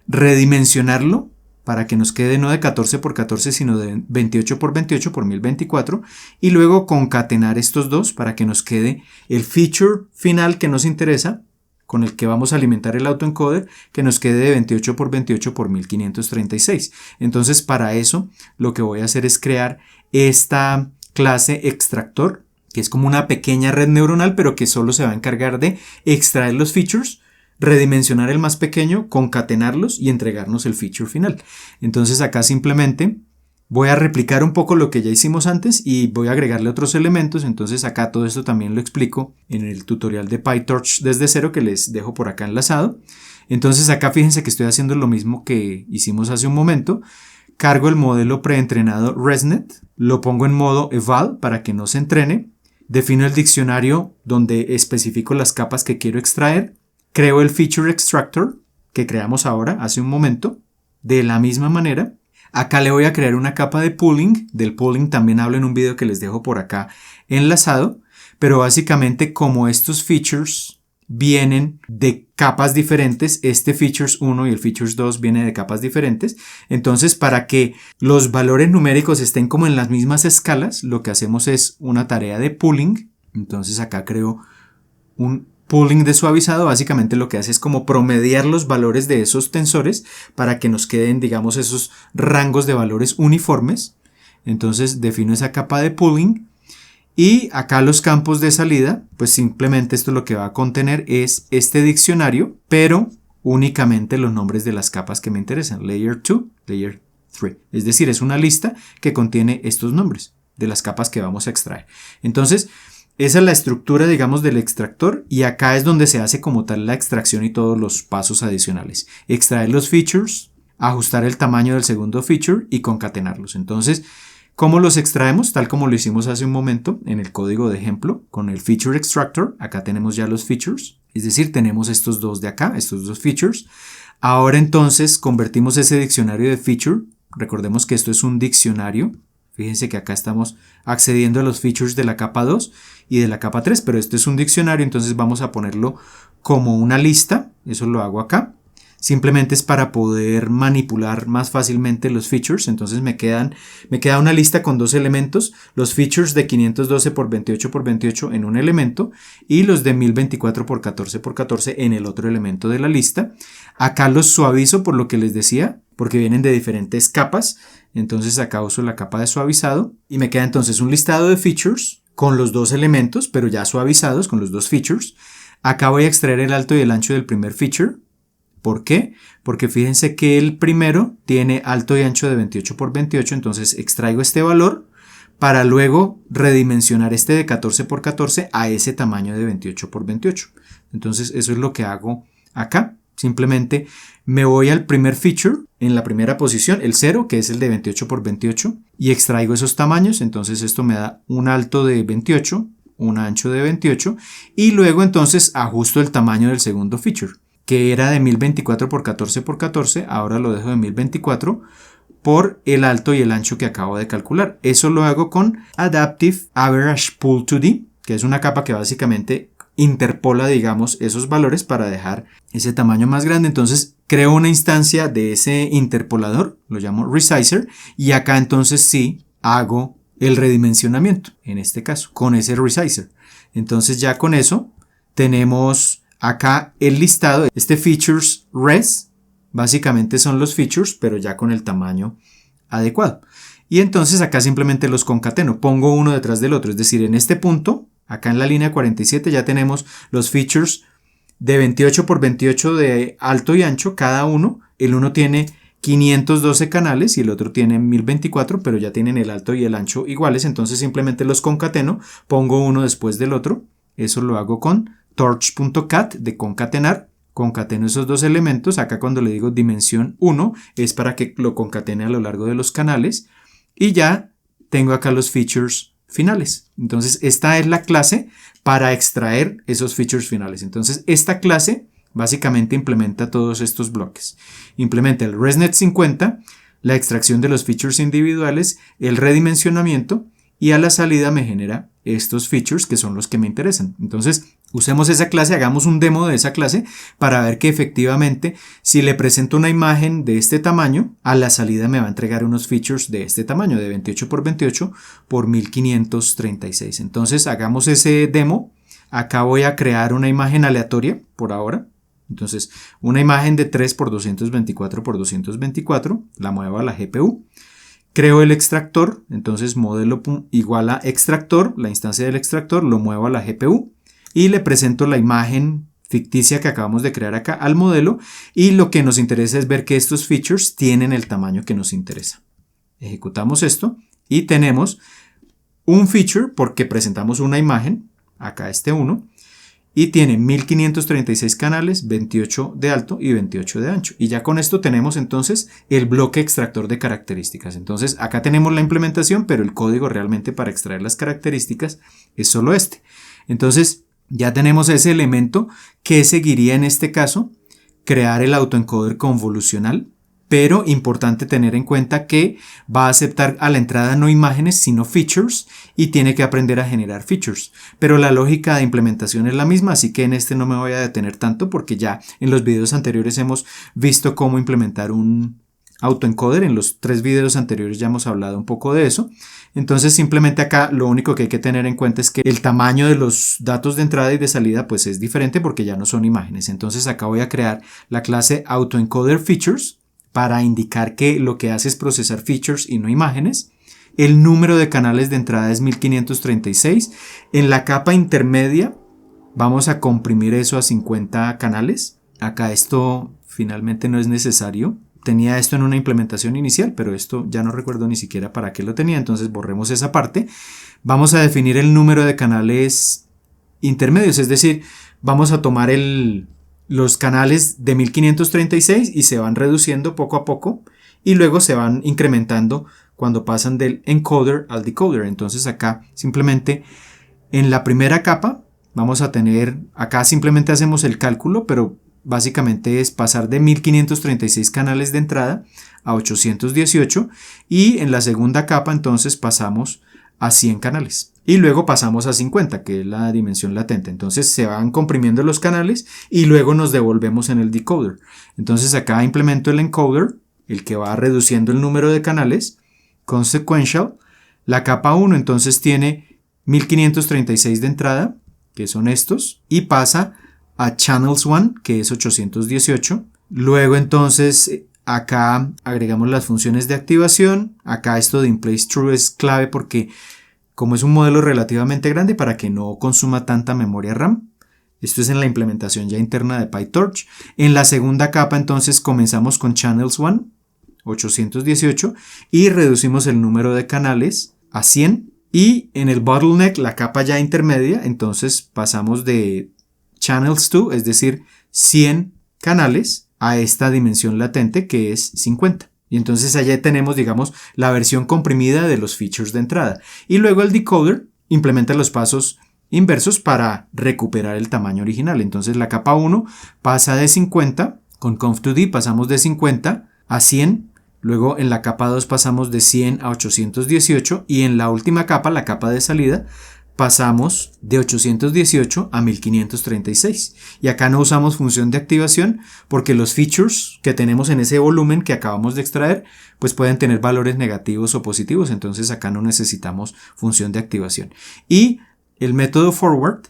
redimensionarlo para que nos quede no de 14 por 14, sino de 28 por 28 por 1024, y luego concatenar estos dos para que nos quede el feature final que nos interesa, con el que vamos a alimentar el autoencoder, que nos quede de 28 por 28 por 1536. Entonces, para eso, lo que voy a hacer es crear esta clase extractor, que es como una pequeña red neuronal, pero que solo se va a encargar de extraer los features, redimensionar el más pequeño, concatenarlos y entregarnos el feature final. Entonces, acá simplemente voy a replicar un poco lo que ya hicimos antes y voy a agregarle otros elementos. Entonces acá todo esto también lo explico en el tutorial de PyTorch desde cero que les dejo por acá enlazado. Entonces acá fíjense que estoy haciendo lo mismo que hicimos hace un momento. Cargo el modelo preentrenado ResNet, lo pongo en modo eval para que no se entrene. Defino el diccionario donde especifico las capas que quiero extraer. Creo el feature extractor que creamos ahora hace un momento. De la misma manera, acá le voy a crear una capa de pooling. Del pooling también hablo en un video que les dejo por acá enlazado. Pero básicamente como estos features vienen de capas diferentes. Este features 1 y el features 2 viene de capas diferentes. Entonces, para que los valores numéricos estén como en las mismas escalas, lo que hacemos es una tarea de pooling. Entonces acá creo un pooling de suavizado. Básicamente lo que hace es como promediar los valores de esos tensores para que nos queden, digamos, esos rangos de valores uniformes. Entonces defino esa capa de pooling. Y acá los campos de salida, pues simplemente esto lo que va a contener es este diccionario, pero únicamente los nombres de las capas que me interesan. Layer 2, Layer 3. Es decir, es una lista que contiene estos nombres de las capas que vamos a extraer. Entonces, esa es la estructura, digamos, del extractor, y acá es donde se hace como tal la extracción y todos los pasos adicionales. Extraer los features, ajustar el tamaño del segundo feature y concatenarlos. Entonces, ¿cómo los extraemos? Tal como lo hicimos hace un momento en el código de ejemplo con el feature extractor. Acá tenemos ya los features, es decir, tenemos estos dos de acá, estos dos features. Ahora entonces convertimos ese diccionario de feature. Recordemos que esto es un diccionario. Fíjense que acá estamos accediendo a los features de la capa 2 y de la capa 3, pero esto es un diccionario, entonces vamos a ponerlo como una lista. Eso lo hago acá. Simplemente es para poder manipular más fácilmente los features. Entonces me queda una lista con dos elementos, los features de 512 por 28 por 28 en un elemento y los de 1024 por 14 por 14 en el otro elemento de la lista. Acá los suavizo por lo que les decía, porque vienen de diferentes capas. Entonces acá uso la capa de suavizado y me queda entonces un listado de features con los dos elementos, pero ya suavizados con los dos features. Acá voy a extraer el alto y el ancho del primer feature. ¿Por qué? Porque fíjense que el primero tiene alto y ancho de 28 por 28, entonces extraigo este valor para luego redimensionar este de 14 por 14 a ese tamaño de 28 por 28. Entonces eso es lo que hago acá. Simplemente me voy al primer feature en la primera posición, el 0, que es el de 28 por 28, y extraigo esos tamaños. Entonces esto me da un alto de 28, un ancho de 28, y luego entonces ajusto el tamaño del segundo feature, que era de 1024 por 14 por 14, ahora lo dejo de 1024 por el alto y el ancho que acabo de calcular. Eso lo hago con Adaptive Average Pool 2D, que es una capa que básicamente interpola, digamos, esos valores para dejar ese tamaño más grande. Entonces creo una instancia de ese interpolador, lo llamo resizer, y acá entonces sí hago el redimensionamiento, en este caso, con ese resizer. Entonces ya con eso tenemos acá el listado. Este features res básicamente son los features, pero ya con el tamaño adecuado. Y entonces acá simplemente los concateno, pongo uno detrás del otro. Es decir, en este punto, acá en la línea 47 ya tenemos los features de 28 por 28 de alto y ancho cada uno. El uno tiene 512 canales y el otro tiene 1024, pero ya tienen el alto y el ancho iguales. Entonces simplemente los concateno, pongo uno después del otro. Eso lo hago con torch.cat de concatenar. Concateno esos dos elementos. Acá cuando le digo dimensión 1 es para que lo concatene a lo largo de los canales. Y ya tengo acá los features finales. Entonces esta es la clase para extraer esos features finales. Entonces esta clase básicamente implementa todos estos bloques. Implementa el ResNet 50, la extracción de los features individuales, el redimensionamiento, y a la salida me genera estos features que son los que me interesan. Entonces usemos esa clase, hagamos un demo de esa clase para ver que efectivamente si le presento una imagen de este tamaño, a la salida me va a entregar unos features de este tamaño, de 28 por 28 por 1536. Entonces hagamos ese demo. Acá voy a crear una imagen aleatoria por ahora. Entonces una imagen de 3 por 224 por 224, la muevo a la GPU. Creo el extractor, entonces modelo igual a extractor, la instancia del extractor, lo muevo a la GPU y le presento la imagen ficticia que acabamos de crear acá al modelo, y lo que nos interesa es ver que estos features tienen el tamaño que nos interesa. Ejecutamos esto y tenemos un feature porque presentamos una imagen, acá este 1, y tiene 1536 canales, 28 de alto y 28 de ancho. Y ya con esto tenemos entonces el bloque extractor de características. Entonces acá tenemos la implementación, pero el código realmente para extraer las características es solo este. Entonces ya tenemos ese elemento que seguiría en este caso, crear el autoencoder convolucional. pero importante tener en cuenta que va a aceptar a la entrada no imágenes sino features y tiene que aprender a generar features, pero la lógica de implementación es la misma, así que en este no me voy a detener tanto porque ya en los videos anteriores hemos visto cómo implementar un autoencoder. En los 3 videos anteriores ya hemos hablado un poco de eso. Entonces simplemente acá lo único que hay que tener en cuenta es que el tamaño de los datos de entrada y de salida pues es diferente porque ya no son imágenes. Entonces acá voy a crear la clase autoencoder features para indicar que lo que hace es procesar features y no imágenes. El número de canales de entrada es 1536. En la capa intermedia vamos a comprimir eso a 50 canales. Acá esto finalmente no es necesario. Tenía esto en una implementación inicial, pero esto ya no recuerdo ni siquiera para qué lo tenía, entonces borremos esa parte. Vamos a definir el número de canales intermedios, es decir, vamos a tomar los canales de 1536 y se van reduciendo poco a poco y luego se van incrementando cuando pasan del encoder al decoder. Entonces acá simplemente en la primera capa vamos a tener, acá simplemente hacemos el cálculo, pero básicamente es pasar de 1536 canales de entrada a 818 y en la segunda capa entonces pasamos a 100 canales y luego pasamos a 50, que es la dimensión latente. Entonces se van comprimiendo los canales y luego nos devolvemos en el decoder. Entonces acá implemento el encoder, el que va reduciendo el número de canales, consequential. La capa 1 entonces tiene 1536 de entrada, que son estos, y pasa a channels 1, que es 818. Luego entonces acá agregamos las funciones de activación. Acá esto de inplace true es clave porque como es un modelo relativamente grande para que no consuma tanta memoria RAM. Esto es en la implementación ya interna de PyTorch. En la segunda capa entonces comenzamos con channels 1, 818, y reducimos el número de canales a 100. Y en el bottleneck, la capa ya intermedia, entonces pasamos de channels 2, es decir, 100 canales, a esta dimensión latente que es 50. Y entonces allá tenemos, digamos, la versión comprimida de los features de entrada. Y luego el decoder implementa los pasos inversos para recuperar el tamaño original. Entonces la capa 1 pasa de 50, con conf2d pasamos de 50 a 100. Luego en la capa 2 pasamos de 100 a 818 y en la última capa, la capa de salida, pasamos de 818 a 1536. Y acá no usamos función de activación porque los features que tenemos en ese volumen que acabamos de extraer pues pueden tener valores negativos o positivos, entonces acá no necesitamos función de activación. Y el método forward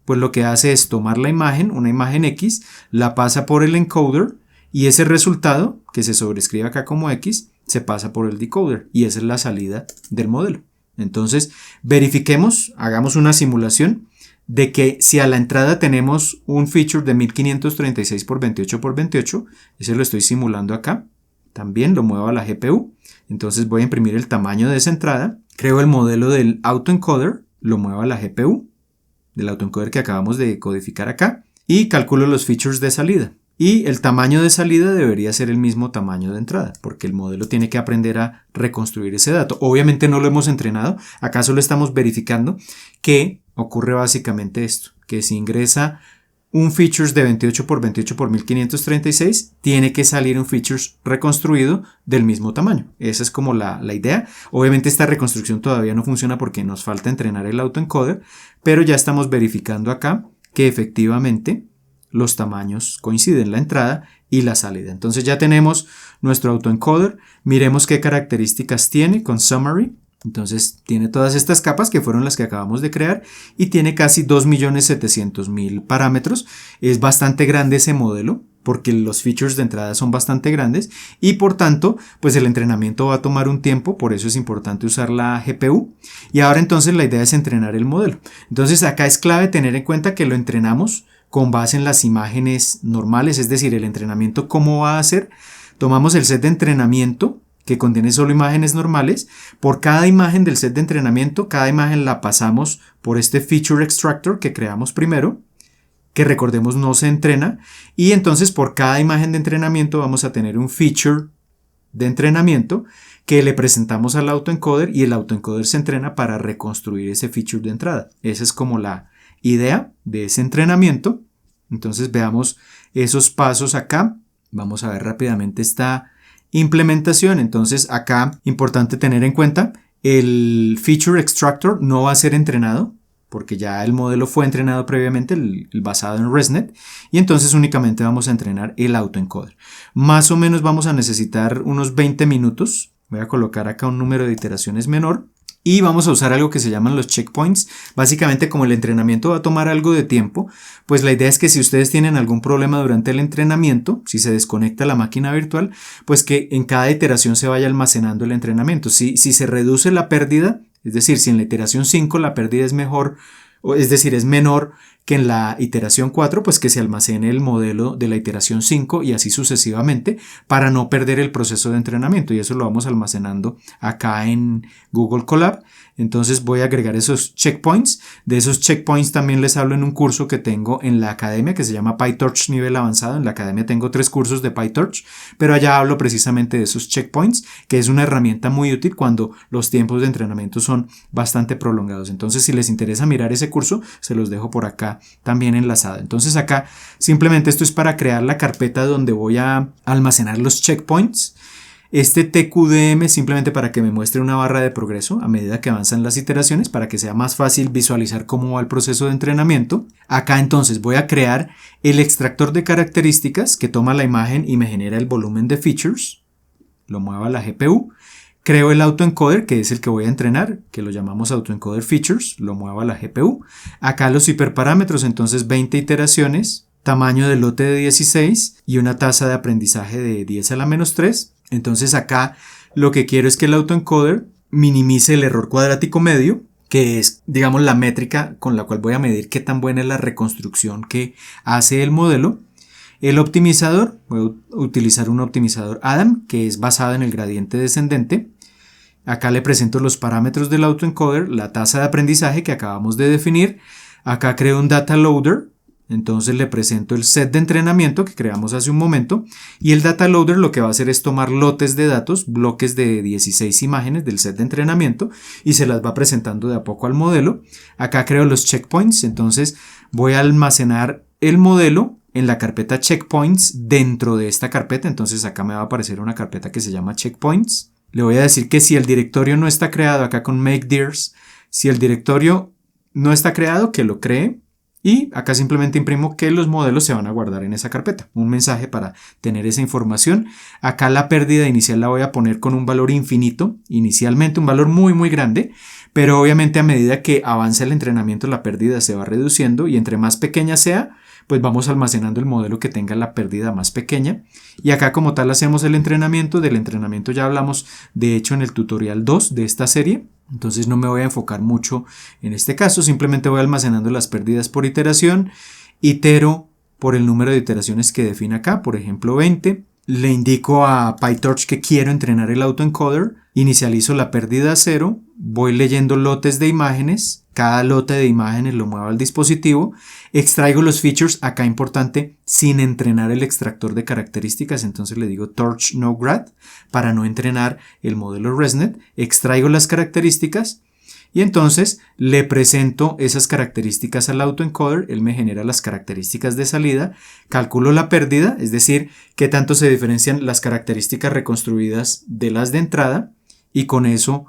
pues lo que hace es tomar la imagen, una imagen X, la pasa por el encoder y ese resultado que se sobrescribe acá como X se pasa por el decoder y esa es la salida del modelo. Entonces verifiquemos, hagamos una simulación de que si a la entrada tenemos un feature de 1536 por 28 por 28, ese lo estoy simulando acá, también lo muevo a la GPU, entonces voy a imprimir el tamaño de esa entrada, creo el modelo del autoencoder, lo muevo a la GPU, del autoencoder que acabamos de codificar acá, y calculo los features de salida. Y el tamaño de salida debería ser el mismo tamaño de entrada, porque el modelo tiene que aprender a reconstruir ese dato. Obviamente no lo hemos entrenado, acá solo estamos verificando que ocurre básicamente esto, que si ingresa un features de 28 por 28 por 1536, tiene que salir un features reconstruido del mismo tamaño. Esa es como la idea. Obviamente esta reconstrucción todavía no funciona porque nos falta entrenar el autoencoder, pero ya estamos verificando acá que efectivamente los tamaños coinciden, la entrada y la salida. Entonces ya tenemos nuestro autoencoder. Miremos qué características tiene con summary. Entonces tiene todas estas capas que fueron las que acabamos de crear y tiene casi 2.700.000 parámetros. Es bastante grande ese modelo porque los features de entrada son bastante grandes y por tanto pues el entrenamiento va a tomar un tiempo, por eso es importante usar la GPU. Y ahora entonces la idea es entrenar el modelo. Entonces acá es clave tener en cuenta que lo entrenamos con base en las imágenes normales, es decir, el entrenamiento cómo va a ser. Tomamos el set de entrenamiento que contiene solo imágenes normales. Por cada imagen del set de entrenamiento, cada imagen la pasamos por este feature extractor que creamos primero, que recordemos no se entrena, y entonces por cada imagen de entrenamiento vamos a tener un feature de entrenamiento que le presentamos al autoencoder y el autoencoder se entrena para reconstruir ese feature de entrada. Esa es como la idea de ese entrenamiento. Entonces veamos esos pasos acá. Vamos a ver rápidamente esta implementación. Entonces acá importante tener en cuenta, el Feature Extractor no va a ser entrenado porque ya el modelo fue entrenado previamente, el basado en ResNet, y entonces únicamente vamos a entrenar el autoencoder. Más o menos vamos a necesitar unos 20 minutos. Voy a colocar acá un número de iteraciones menor. Y vamos a usar algo que se llaman los checkpoints. Básicamente, como el entrenamiento va a tomar algo de tiempo, pues la idea es que si ustedes tienen algún problema durante el entrenamiento, si se desconecta la máquina virtual, pues que en cada iteración se vaya almacenando el entrenamiento. Si se reduce la pérdida, es decir, si en la iteración 5 la pérdida es mejor, es decir, es menor que en la iteración 4, pues que se almacene el modelo de la iteración 5 y así sucesivamente para no perder el proceso de entrenamiento, y eso lo vamos almacenando acá en Google Colab. Entonces voy a agregar esos checkpoints. De esos checkpoints también les hablo en un curso que tengo en la academia que se llama PyTorch nivel avanzado. En la academia tengo 3 cursos de PyTorch, pero allá hablo precisamente de esos checkpoints, que es una herramienta muy útil cuando los tiempos de entrenamiento son bastante prolongados. Entonces, si les interesa mirar ese curso, se los dejo por acá también enlazado. Entonces acá simplemente esto es para crear la carpeta donde voy a almacenar los checkpoints. Este TQDM simplemente para que me muestre una barra de progreso a medida que avanzan las iteraciones, para que sea más fácil visualizar cómo va el proceso de entrenamiento. Acá entonces voy a crear el extractor de características que toma la imagen y me genera el volumen de features. Lo muevo a la GPU. Creo el autoencoder, que es el que voy a entrenar, que lo llamamos autoencoder features, lo muevo a la GPU. Acá los hiperparámetros, entonces 20 iteraciones, tamaño de lote de 16 y una tasa de aprendizaje de 10 a la menos 3. Entonces acá lo que quiero es que el autoencoder minimice el error cuadrático medio, que es, digamos, la métrica con la cual voy a medir qué tan buena es la reconstrucción que hace el modelo. El optimizador, voy a utilizar un optimizador Adam, que es basado en el gradiente descendente. Acá le presento los parámetros del autoencoder, la tasa de aprendizaje que acabamos de definir. Acá creo un data loader, entonces le presento el set de entrenamiento que creamos hace un momento, y el data loader lo que va a hacer es tomar lotes de datos, bloques de 16 imágenes del set de entrenamiento, y se las va presentando de a poco al modelo. Acá creo los checkpoints, entonces voy a almacenar el modelo en la carpeta checkpoints dentro de esta carpeta. Entonces acá me va a aparecer una carpeta que se llama checkpoints. Le voy a decir que si el directorio no está creado, acá con make dirs, si el directorio no está creado, que lo cree, y acá simplemente imprimo que los modelos se van a guardar en esa carpeta. Un mensaje para tener esa información. Acá la pérdida inicial la voy a poner con un valor infinito, inicialmente un valor muy grande, pero obviamente a medida que avanza el entrenamiento la pérdida se va reduciendo, y entre más pequeña sea, pues vamos almacenando el modelo que tenga la pérdida más pequeña. Y acá como tal hacemos el entrenamiento. Del entrenamiento ya hablamos de hecho en el tutorial 2 de esta serie, entonces no me voy a enfocar mucho en este caso, simplemente voy almacenando las pérdidas por iteración, itero por el número de iteraciones que define acá, por ejemplo 20, le indico a PyTorch que quiero entrenar el autoencoder, inicializo la pérdida a 0, voy leyendo lotes de imágenes, cada lote de imágenes lo muevo al dispositivo, extraigo los features, acá importante, sin entrenar el extractor de características, entonces le digo torch no grad para no entrenar el modelo ResNet, extraigo las características y entonces le presento esas características al autoencoder, él me genera las características de salida, calculo la pérdida, es decir, qué tanto se diferencian las características reconstruidas de las de entrada, y con eso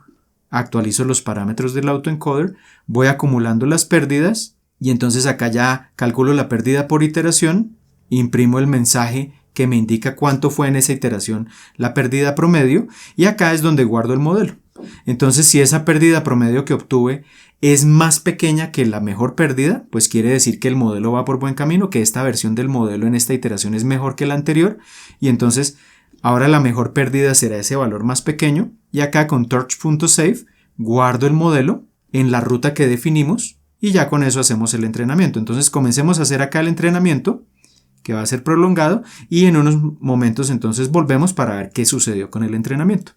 actualizo los parámetros del autoencoder, voy acumulando las pérdidas y entonces acá ya calculo la pérdida por iteración, imprimo el mensaje que me indica cuánto fue en esa iteración la pérdida promedio, y acá es donde guardo el modelo. Entonces, si esa pérdida promedio que obtuve es más pequeña que la mejor pérdida, pues quiere decir que el modelo va por buen camino, que esta versión del modelo en esta iteración es mejor que la anterior, y entonces ahora la mejor pérdida será ese valor más pequeño, y acá con torch.save guardo el modelo en la ruta que definimos, y ya con eso hacemos el entrenamiento. Entonces comencemos a hacer acá el entrenamiento, que va a ser prolongado, y en unos momentos entonces volvemos para ver qué sucedió con el entrenamiento.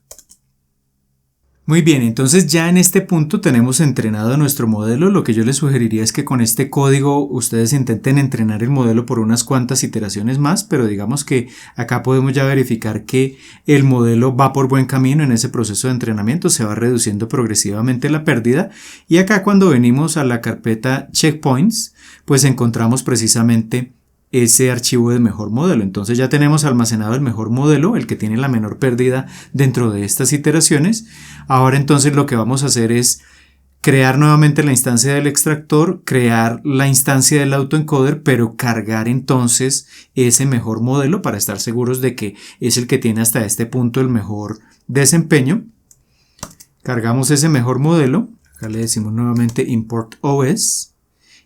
Muy bien, entonces ya en este punto tenemos entrenado nuestro modelo. Lo que yo les sugeriría es que con este código ustedes intenten entrenar el modelo por unas cuantas iteraciones más, pero digamos que acá podemos ya verificar que el modelo va por buen camino en ese proceso de entrenamiento, se va reduciendo progresivamente la pérdida, y acá cuando venimos a la carpeta checkpoints, pues encontramos precisamente ese archivo de mejor modelo. Entonces ya tenemos almacenado el mejor modelo, el que tiene la menor pérdida dentro de estas iteraciones. Ahora entonces lo que vamos a hacer es crear nuevamente la instancia del extractor, crear la instancia del autoencoder, pero cargar entonces ese mejor modelo para estar seguros de que es el que tiene hasta este punto el mejor desempeño. Cargamos ese mejor modelo, acá le decimos nuevamente import OS.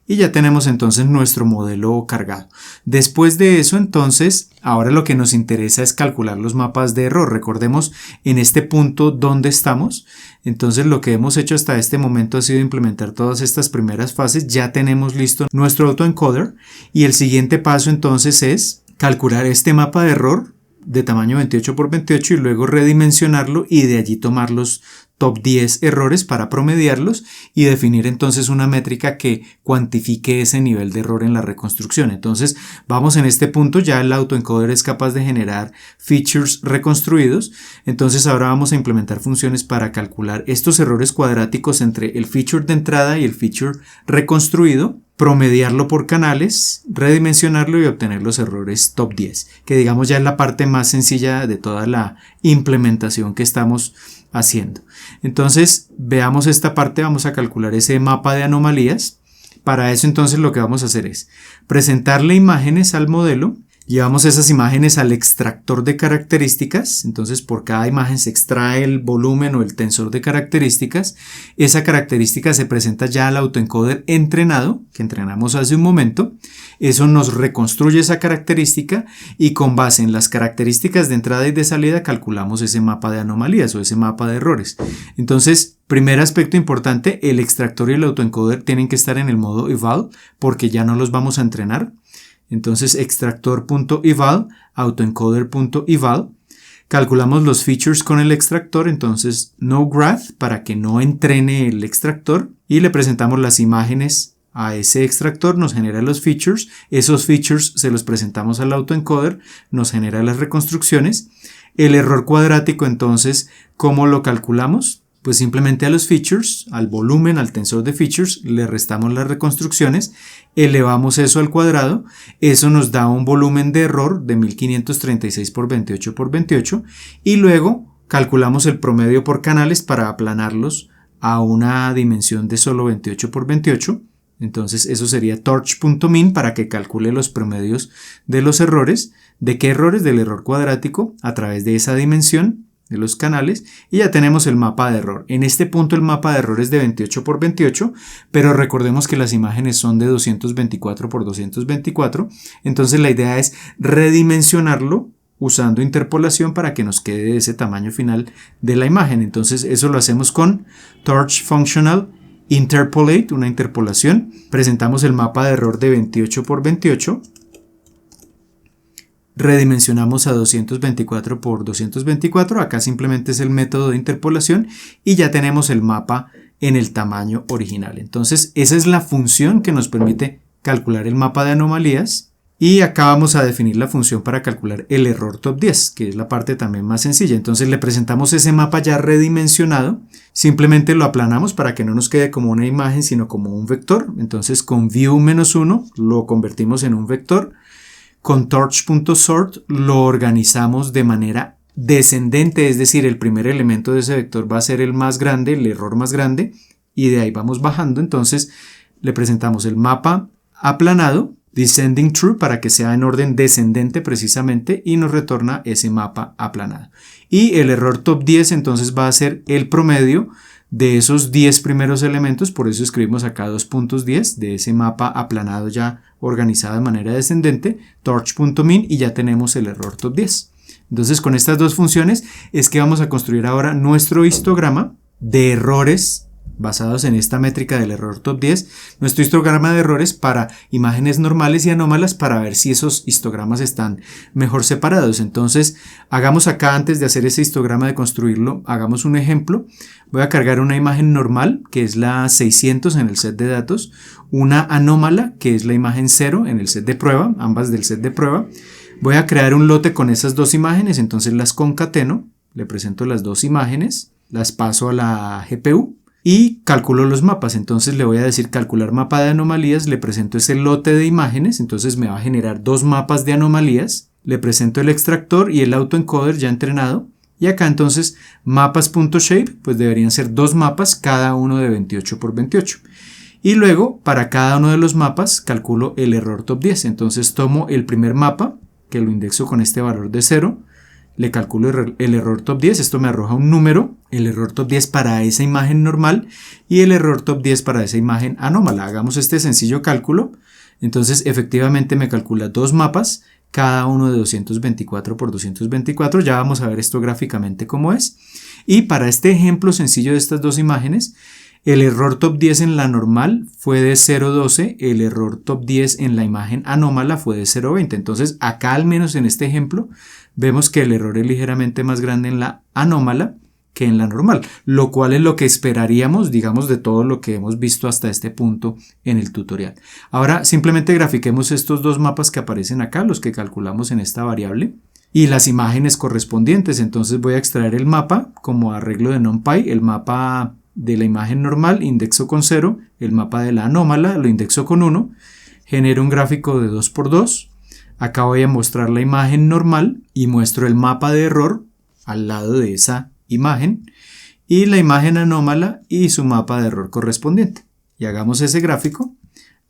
Y ya tenemos entonces nuestro modelo cargado. Después de eso, entonces, ahora lo que nos interesa es calcular los mapas de error. Recordemos en este punto dónde estamos. Entonces lo que hemos hecho hasta este momento ha sido implementar todas estas primeras fases. Ya tenemos listo nuestro autoencoder. Y el siguiente paso entonces es calcular este mapa de error de tamaño 28 por 28 y luego redimensionarlo y de allí tomar los top 10 errores para promediarlos y definir entonces una métrica que cuantifique ese nivel de error en la reconstrucción. Entonces vamos en este punto, ya el autoencoder es capaz de generar features reconstruidos. Entonces ahora vamos a implementar funciones para calcular estos errores cuadráticos entre el feature de entrada y el feature reconstruido, promediarlo por canales, redimensionarlo y obtener los errores top 10, que digamos ya es la parte más sencilla de toda la implementación que estamos haciendo. Entonces veamos esta parte, vamos a calcular ese mapa de anomalías. Para eso entonces lo que vamos a hacer es presentarle imágenes al modelo. Llevamos esas imágenes al extractor de características, entonces por cada imagen se extrae el volumen o el tensor de características. Esa característica se presenta ya al autoencoder entrenado, que entrenamos hace un momento. Eso nos reconstruye esa característica y con base en las características de entrada y de salida calculamos ese mapa de anomalías o ese mapa de errores. Entonces, primer aspecto importante, el extractor y el autoencoder tienen que estar en el modo eval porque ya no los vamos a entrenar. Entonces extractor.eval, autoencoder.eval, calculamos los features con el extractor, entonces noGraph para que no entrene el extractor y le presentamos las imágenes a ese extractor, nos genera los features, esos features se los presentamos al autoencoder, nos genera las reconstrucciones. El error cuadrático entonces, ¿cómo lo calculamos? Pues simplemente a los features, al volumen, al tensor de features, le restamos las reconstrucciones, elevamos eso al cuadrado, eso nos da un volumen de error de 1536 por 28 por 28 y luego calculamos el promedio por canales para aplanarlos a una dimensión de solo 28 por 28. Entonces eso sería torch.min para que calcule los promedios de los errores. ¿De qué errores? Del error cuadrático a través de esa dimensión de los canales y ya tenemos el mapa de error. En este punto el mapa de error es de 28 por 28, pero recordemos que las imágenes son de 224 por 224, entonces la idea es redimensionarlo usando interpolación para que nos quede ese tamaño final de la imagen. Entonces eso lo hacemos con torch functional interpolate, una interpolación. Presentamos el mapa de error de 28 por 28. Redimensionamos a 224 por 224, acá simplemente es el método de interpolación y ya tenemos el mapa en el tamaño original. Entonces esa es la función que nos permite calcular el mapa de anomalías y acá vamos a definir la función para calcular el error top 10, que es la parte también más sencilla. Entonces le presentamos ese mapa ya redimensionado, simplemente lo aplanamos para que no nos quede como una imagen sino como un vector. Entonces con view-1 lo convertimos en un vector. Con torch.sort lo organizamos de manera descendente, es decir, el primer elemento de ese vector va a ser el más grande, el error más grande, y de ahí vamos bajando. Entonces le presentamos el mapa aplanado, descending true, para que sea en orden descendente precisamente, y nos retorna ese mapa aplanado. Y el error top 10 entonces va a ser el promedio de esos 10 primeros elementos, por eso escribimos acá 2.10 de ese mapa aplanado ya organizado de manera descendente, torch.min, y ya tenemos el error top 10. Entonces con estas dos funciones es que vamos a construir ahora nuestro histograma de errores basados en esta métrica del error top 10, nuestro histograma de errores para imágenes normales y anómalas para ver si esos histogramas están mejor separados. Entonces hagamos acá, antes de hacer ese histograma, de construirlo, hagamos un ejemplo. Voy a cargar una imagen normal que es la 600 en el set de datos, una anómala que es la imagen 0 en el set de prueba, ambas del set de prueba. Voy a crear un lote con esas dos imágenes, entonces las concateno, le presento las dos imágenes, las paso a la GPU y calculo los mapas. Entonces le voy a decir calcular mapa de anomalías, le presento ese lote de imágenes, entonces me va a generar dos mapas de anomalías, le presento el extractor y el autoencoder ya entrenado, y acá entonces mapas.shape, pues deberían ser dos mapas, cada uno de 28 por 28. Y luego para cada uno de los mapas calculo el error top 10. Entonces tomo el primer mapa, que lo indexo con este valor de 0, le calculo el error top 10, esto me arroja un número, el error top 10 para esa imagen normal y el error top 10 para esa imagen anómala. Hagamos este sencillo cálculo. Entonces efectivamente me calcula dos mapas, cada uno de 224 por 224, ya vamos a ver esto gráficamente cómo es. Y para este ejemplo sencillo de estas dos imágenes, el error top 10 en la normal fue de 0.12, el error top 10 en la imagen anómala fue de 0.20. Entonces acá al menos en este ejemplo vemos que el error es ligeramente más grande en la anómala que en la normal, lo cual es lo que esperaríamos, digamos, de todo lo que hemos visto hasta este punto en el tutorial. Ahora simplemente grafiquemos estos dos mapas que aparecen acá, los que calculamos en esta variable, y las imágenes correspondientes. Entonces voy a extraer el mapa como arreglo de NumPy, el mapa de la imagen normal indexo con 0, el mapa de la anómala lo indexo con 1, genero un gráfico de 2×2, acá voy a mostrar la imagen normal y muestro el mapa de error al lado de esa imagen y la imagen anómala y su mapa de error correspondiente. Y hagamos ese gráfico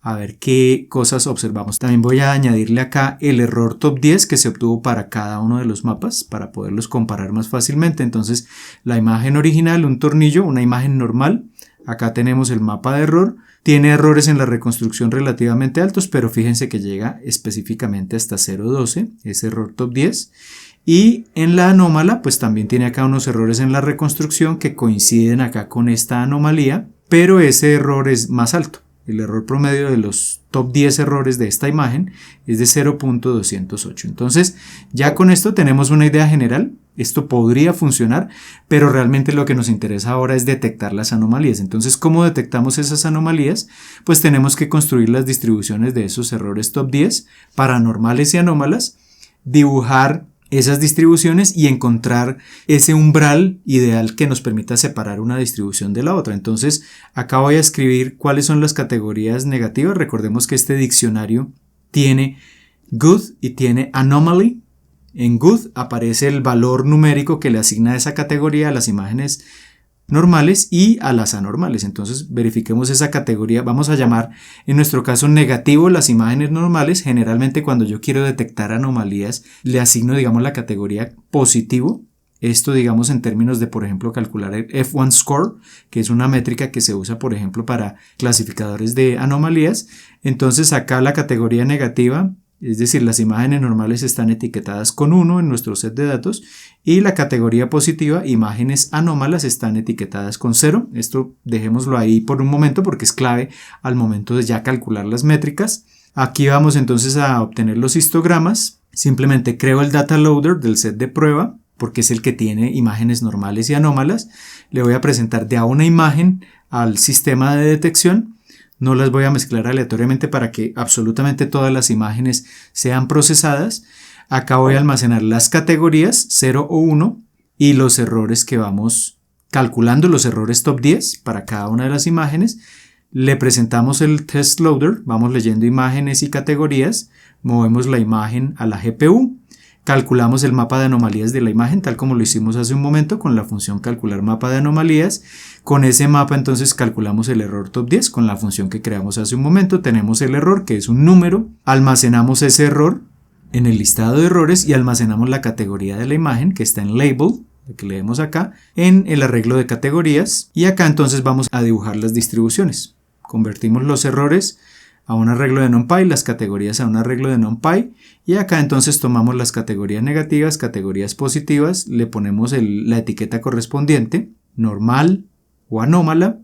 a ver qué cosas observamos. También voy a añadirle acá el error top 10 que se obtuvo para cada uno de los mapas para poderlos comparar más fácilmente. Entonces la imagen original, un tornillo, una imagen normal, acá tenemos el mapa de error, tiene errores en la reconstrucción relativamente altos, pero fíjense que llega específicamente hasta 0.12, ese error top 10. Y en la anómala pues también tiene acá unos errores en la reconstrucción que coinciden acá con esta anomalía, pero ese error es más alto. El error promedio de los top 10 errores de esta imagen es de 0.208. Entonces ya con esto tenemos una idea general. Esto podría funcionar, pero realmente lo que nos interesa ahora es detectar las anomalías. Entonces, ¿cómo detectamos esas anomalías? Pues tenemos que construir las distribuciones de esos errores top 10 para normales y anómalas, dibujar esas distribuciones y encontrar ese umbral ideal que nos permita separar una distribución de la otra. Entonces acá voy a escribir cuáles son las categorías negativas. Recordemos que este diccionario tiene good y tiene anomaly. En good aparece el valor numérico que le asigna esa categoría a las imágenes normales y a las anormales. Entonces verifiquemos esa categoría. Vamos a llamar en nuestro caso negativo las imágenes normales. Generalmente cuando yo quiero detectar anomalías le asigno digamos la categoría positivo. Esto digamos en términos de por ejemplo calcular el F1 score, que es una métrica que se usa por ejemplo para clasificadores de anomalías. Entonces acá la categoría negativa, es decir, las imágenes normales están etiquetadas con 1 en nuestro set de datos y la categoría positiva, imágenes anómalas, están etiquetadas con 0. Esto dejémoslo ahí por un momento porque es clave al momento de ya calcular las métricas. Aquí vamos entonces a obtener los histogramas. Simplemente creo el data loader del set de prueba porque es el que tiene imágenes normales y anómalas. Le voy a presentar de a una imagen al sistema de detección. No las voy a mezclar aleatoriamente para que absolutamente todas las imágenes sean procesadas. Acá voy a almacenar las categorías 0 o 1 y los errores que vamos calculando, los errores top 10 para cada una de las imágenes. Le presentamos el test loader, vamos leyendo imágenes y categorías, movemos la imagen a la GPU, calculamos el mapa de anomalías de la imagen tal como lo hicimos hace un momento con la función calcular mapa de anomalías. Con ese mapa entonces calculamos el error top 10 con la función que creamos hace un momento. Tenemos el error que es un número, almacenamos ese error en el listado de errores y almacenamos la categoría de la imagen que está en label, que leemos acá, en el arreglo de categorías y acá entonces vamos a dibujar las distribuciones. Convertimos los errores a un arreglo de NumPy, las categorías a un arreglo de NumPy y acá entonces tomamos las categorías negativas, categorías positivas, le ponemos la etiqueta correspondiente, normal o anómala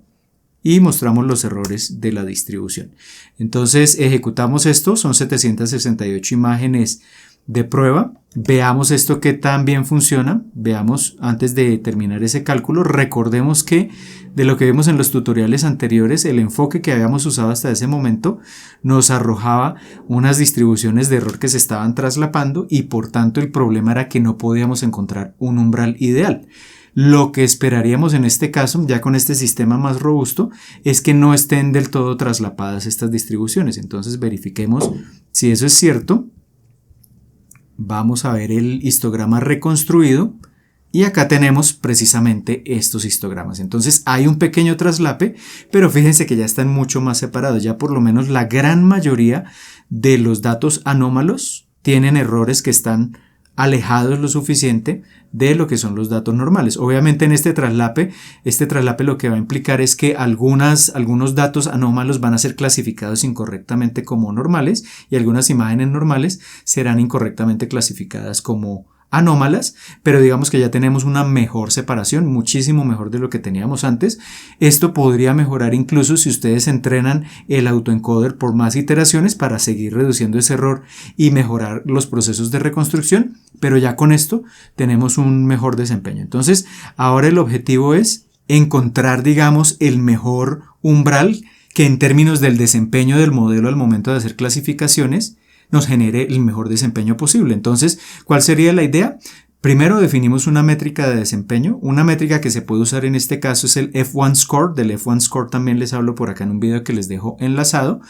y mostramos los errores de la distribución. Entonces ejecutamos esto, son 768 imágenes de prueba. Veamos esto que tan bien funciona. Veamos antes de terminar ese cálculo. Recordemos que de lo que vimos en los tutoriales anteriores, el enfoque que habíamos usado hasta ese momento nos arrojaba unas distribuciones de error que se estaban traslapando y por tanto el problema era que no podíamos encontrar un umbral ideal. Lo que esperaríamos en este caso, ya con este sistema más robusto, es que no estén del todo traslapadas estas distribuciones. Entonces verifiquemos si eso es cierto. Vamos a ver el histograma reconstruido y acá tenemos precisamente estos histogramas. Entonces hay un pequeño traslape, pero fíjense que ya están mucho más separados. Ya por lo menos la gran mayoría de los datos anómalos tienen errores que están alejados lo suficiente de lo que son los datos normales. Obviamente en este traslape lo que va a implicar es que algunos datos anómalos van a ser clasificados incorrectamente como normales y algunas imágenes normales serán incorrectamente clasificadas como anómalas, pero digamos que ya tenemos una mejor separación, muchísimo mejor de lo que teníamos antes. Esto podría mejorar incluso si ustedes entrenan el autoencoder por más iteraciones para seguir reduciendo ese error y mejorar los procesos de reconstrucción, pero ya con esto tenemos un mejor desempeño. Entonces, ahora el objetivo es encontrar, digamos, el mejor umbral que en términos del desempeño del modelo al momento de hacer clasificaciones nos genere el mejor desempeño posible. Entonces, ¿cuál sería la idea? Primero definimos una métrica de desempeño. Una métrica que se puede usar en este caso es el F1 Score. Del F1 Score también les hablo por acá en un video que les dejo enlazado,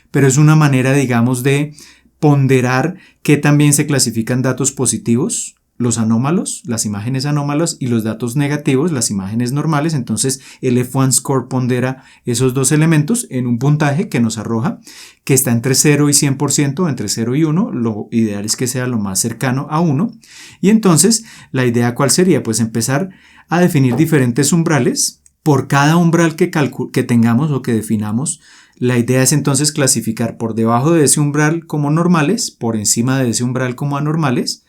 pero es una manera, digamos, de ponderar que también se clasifican datos positivos, los anómalos, las imágenes anómalas, y los datos negativos, las imágenes normales. Entonces el F1 Score pondera esos dos elementos en un puntaje que nos arroja que está entre 0 y 100%, entre 0 y 1, lo ideal es que sea lo más cercano a 1. Y entonces la idea ¿cuál sería? Pues empezar a definir diferentes umbrales. Por cada umbral que tengamos o que definamos, la idea es entonces clasificar por debajo de ese umbral como normales, por encima de ese umbral como anormales,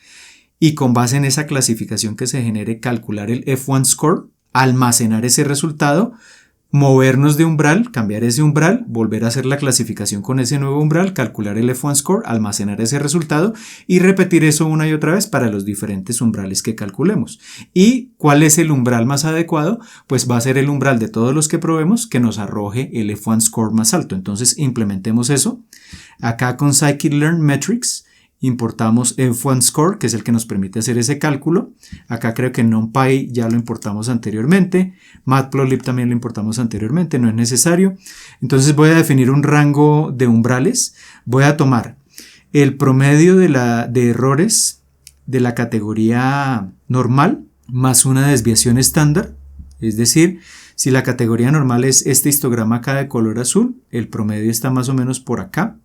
y con base en esa clasificación que se genere calcular el F1 Score, almacenar ese resultado, movernos de umbral, cambiar ese umbral, volver a hacer la clasificación con ese nuevo umbral, calcular el F1 Score, almacenar ese resultado y repetir eso una y otra vez para los diferentes umbrales que calculemos. ¿Y cuál es el umbral más adecuado? Pues va a ser el umbral de todos los que probemos que nos arroje el F1 Score más alto. Entonces implementemos eso. Acá con Scikit-Learn Metrics importamos F1 Score, que es el que nos permite hacer ese cálculo. Acá creo que NumPy ya lo importamos anteriormente. Matplotlib también lo importamos anteriormente, no es necesario. Entonces voy a definir un rango de umbrales. Voy a tomar el promedio de errores de la categoría normal más una desviación estándar. Es decir, si la categoría normal es este histograma acá de color azul, el promedio está más o menos por acá.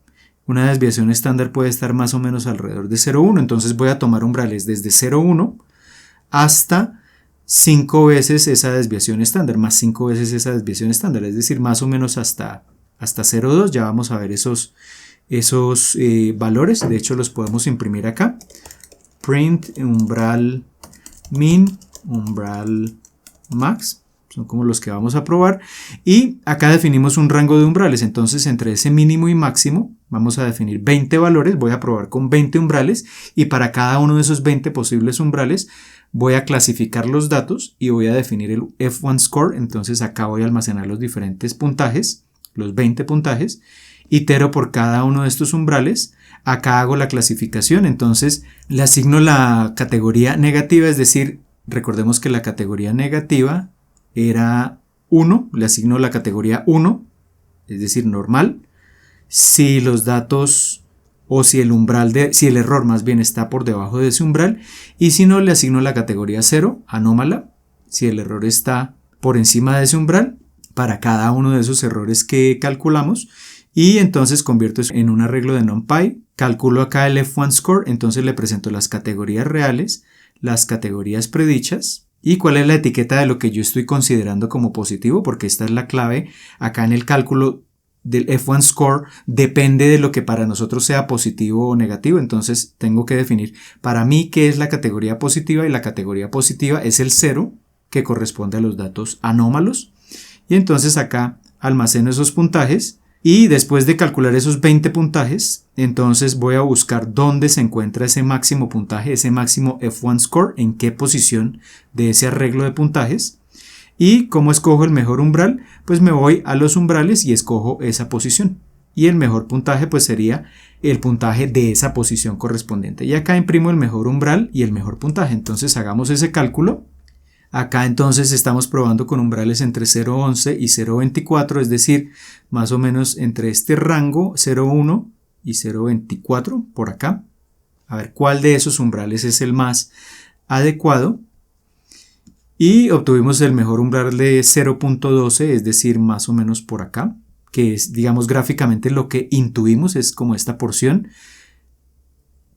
Una desviación estándar puede estar más o menos alrededor de 0,1. Entonces voy a tomar umbrales desde 0,1 hasta 5 veces esa desviación estándar, más 5 veces esa desviación estándar, es decir, más o menos hasta 0,2. Ya vamos a ver esos valores. De hecho, los podemos imprimir acá. Print umbral min, umbral max. Son como los que vamos a probar. Y acá definimos un rango de umbrales. Entonces, entre ese mínimo y máximo, vamos a definir 20 valores. Voy a probar con 20 umbrales. Y para cada uno de esos 20 posibles umbrales, voy a clasificar los datos y voy a definir el F1 Score. Entonces, acá voy a almacenar los diferentes puntajes, los 20 puntajes. Itero por cada uno de estos umbrales. Acá hago la clasificación. Entonces, le asigno la categoría negativa. Es decir, recordemos que la categoría negativa era 1, le asigno la categoría 1, es decir, normal. Si los datos o si el error más bien está por debajo de ese umbral, y si no, le asigno la categoría 0, anómala, si el error está por encima de ese umbral, para cada uno de esos errores que calculamos, y entonces convierto eso en un arreglo de NumPy, calculo acá el F1 Score, entonces le presento las categorías reales, las categorías predichas, y cuál es la etiqueta de lo que yo estoy considerando como positivo, porque esta es la clave. Acá en el cálculo del F1 Score depende de lo que para nosotros sea positivo o negativo. Entonces tengo que definir para mí qué es la categoría positiva, y la categoría positiva es el 0, que corresponde a los datos anómalos. Y entonces acá almaceno esos puntajes. Y después de calcular esos 20 puntajes, entonces voy a buscar dónde se encuentra ese máximo puntaje, ese máximo F1 Score, en qué posición de ese arreglo de puntajes. ¿Y cómo escojo el mejor umbral? Pues me voy a los umbrales y escojo esa posición. Y el mejor puntaje pues sería el puntaje de esa posición correspondiente. Y acá imprimo el mejor umbral y el mejor puntaje. Entonces hagamos ese cálculo. Acá entonces estamos probando con umbrales entre 0.11 y 0.24, es decir, más o menos entre este rango 0.1 y 0.24 por acá. A ver cuál de esos umbrales es el más adecuado. Y obtuvimos el mejor umbral de 0.12, es decir, más o menos por acá, que es, digamos, gráficamente lo que intuimos, es como esta porción.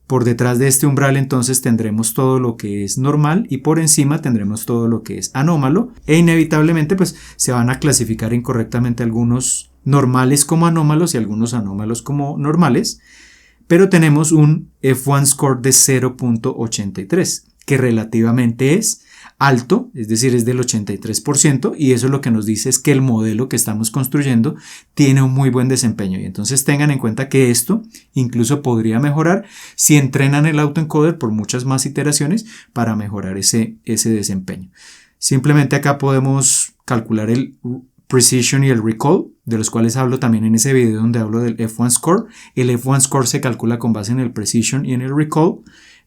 Por detrás de este umbral entonces tendremos todo lo que es normal y por encima tendremos todo lo que es anómalo, e inevitablemente pues se van a clasificar incorrectamente algunos normales como anómalos y algunos anómalos como normales, pero tenemos un F1 score de 0.83 que relativamente es alto, es decir, es del 83%, y eso lo que nos dice es que el modelo que estamos construyendo tiene un muy buen desempeño. Y entonces tengan en cuenta que esto incluso podría mejorar si entrenan el autoencoder por muchas más iteraciones para mejorar ese desempeño. Simplemente acá podemos calcular el precision y el recall, de los cuales hablo también en ese video donde hablo del F1 score. El F1 score se calcula con base en el precision y en el recall.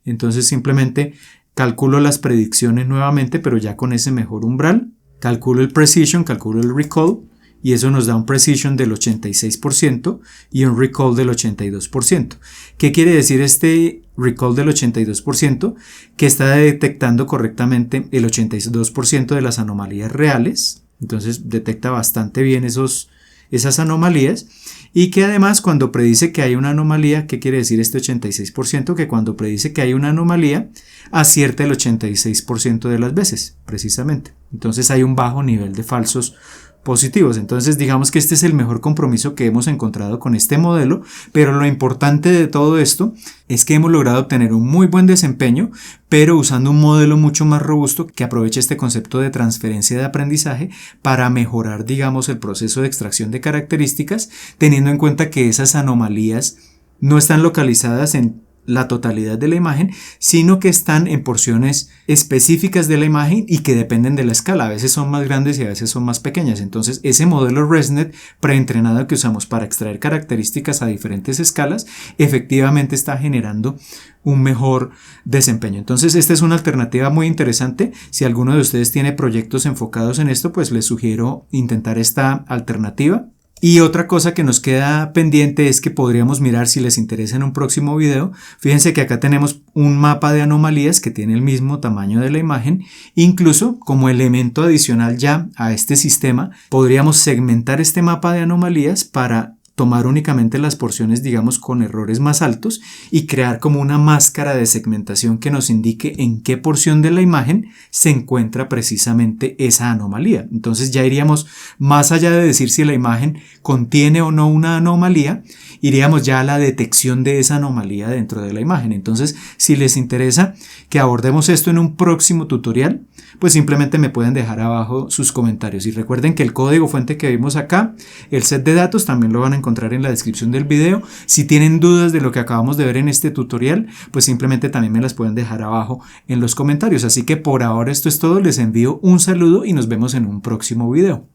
Entonces simplemente calculo las predicciones nuevamente, pero ya con ese mejor umbral. Calculo el precision, calculo el recall, y eso nos da un precision del 86% y un recall del 82%. ¿Qué quiere decir este recall del 82%? Que está detectando correctamente el 82% de las anomalías reales. Entonces detecta bastante bien esas anomalías. Y que además cuando predice que hay una anomalía, ¿qué quiere decir este 86%? Que cuando predice que hay una anomalía, acierta el 86% de las veces, precisamente. Entonces hay un bajo nivel de falsos positivos. Entonces digamos que este es el mejor compromiso que hemos encontrado con este modelo, pero lo importante de todo esto es que hemos logrado obtener un muy buen desempeño, pero usando un modelo mucho más robusto que aproveche este concepto de transferencia de aprendizaje para mejorar, digamos, el proceso de extracción de características, teniendo en cuenta que esas anomalías no están localizadas en la totalidad de la imagen, sino que están en porciones específicas de la imagen y que dependen de la escala. A veces son más grandes y a veces son más pequeñas. Entonces ese modelo ResNet preentrenado que usamos para extraer características a diferentes escalas efectivamente está generando un mejor desempeño. Entonces esta es una alternativa muy interesante. Si alguno de ustedes tiene proyectos enfocados en esto, pues les sugiero intentar esta alternativa. Y otra cosa que nos queda pendiente es que podríamos mirar, si les interesa, en un próximo video. Fíjense que acá tenemos un mapa de anomalías que tiene el mismo tamaño de la imagen. Incluso como elemento adicional ya a este sistema, podríamos segmentar este mapa de anomalías para tomar únicamente las porciones, digamos, con errores más altos y crear como una máscara de segmentación que nos indique en qué porción de la imagen se encuentra precisamente esa anomalía. Entonces ya iríamos más allá de decir si la imagen contiene o no una anomalía, iríamos ya a la detección de esa anomalía dentro de la imagen. Entonces, si les interesa que abordemos esto en un próximo tutorial, pues simplemente me pueden dejar abajo sus comentarios. Y recuerden que el código fuente que vimos acá, el set de datos, también lo van a encontrar en la descripción del video. Si tienen dudas de lo que acabamos de ver en este tutorial, pues simplemente también me las pueden dejar abajo en los comentarios. Así que por ahora esto es todo. Les envío un saludo y nos vemos en un próximo video.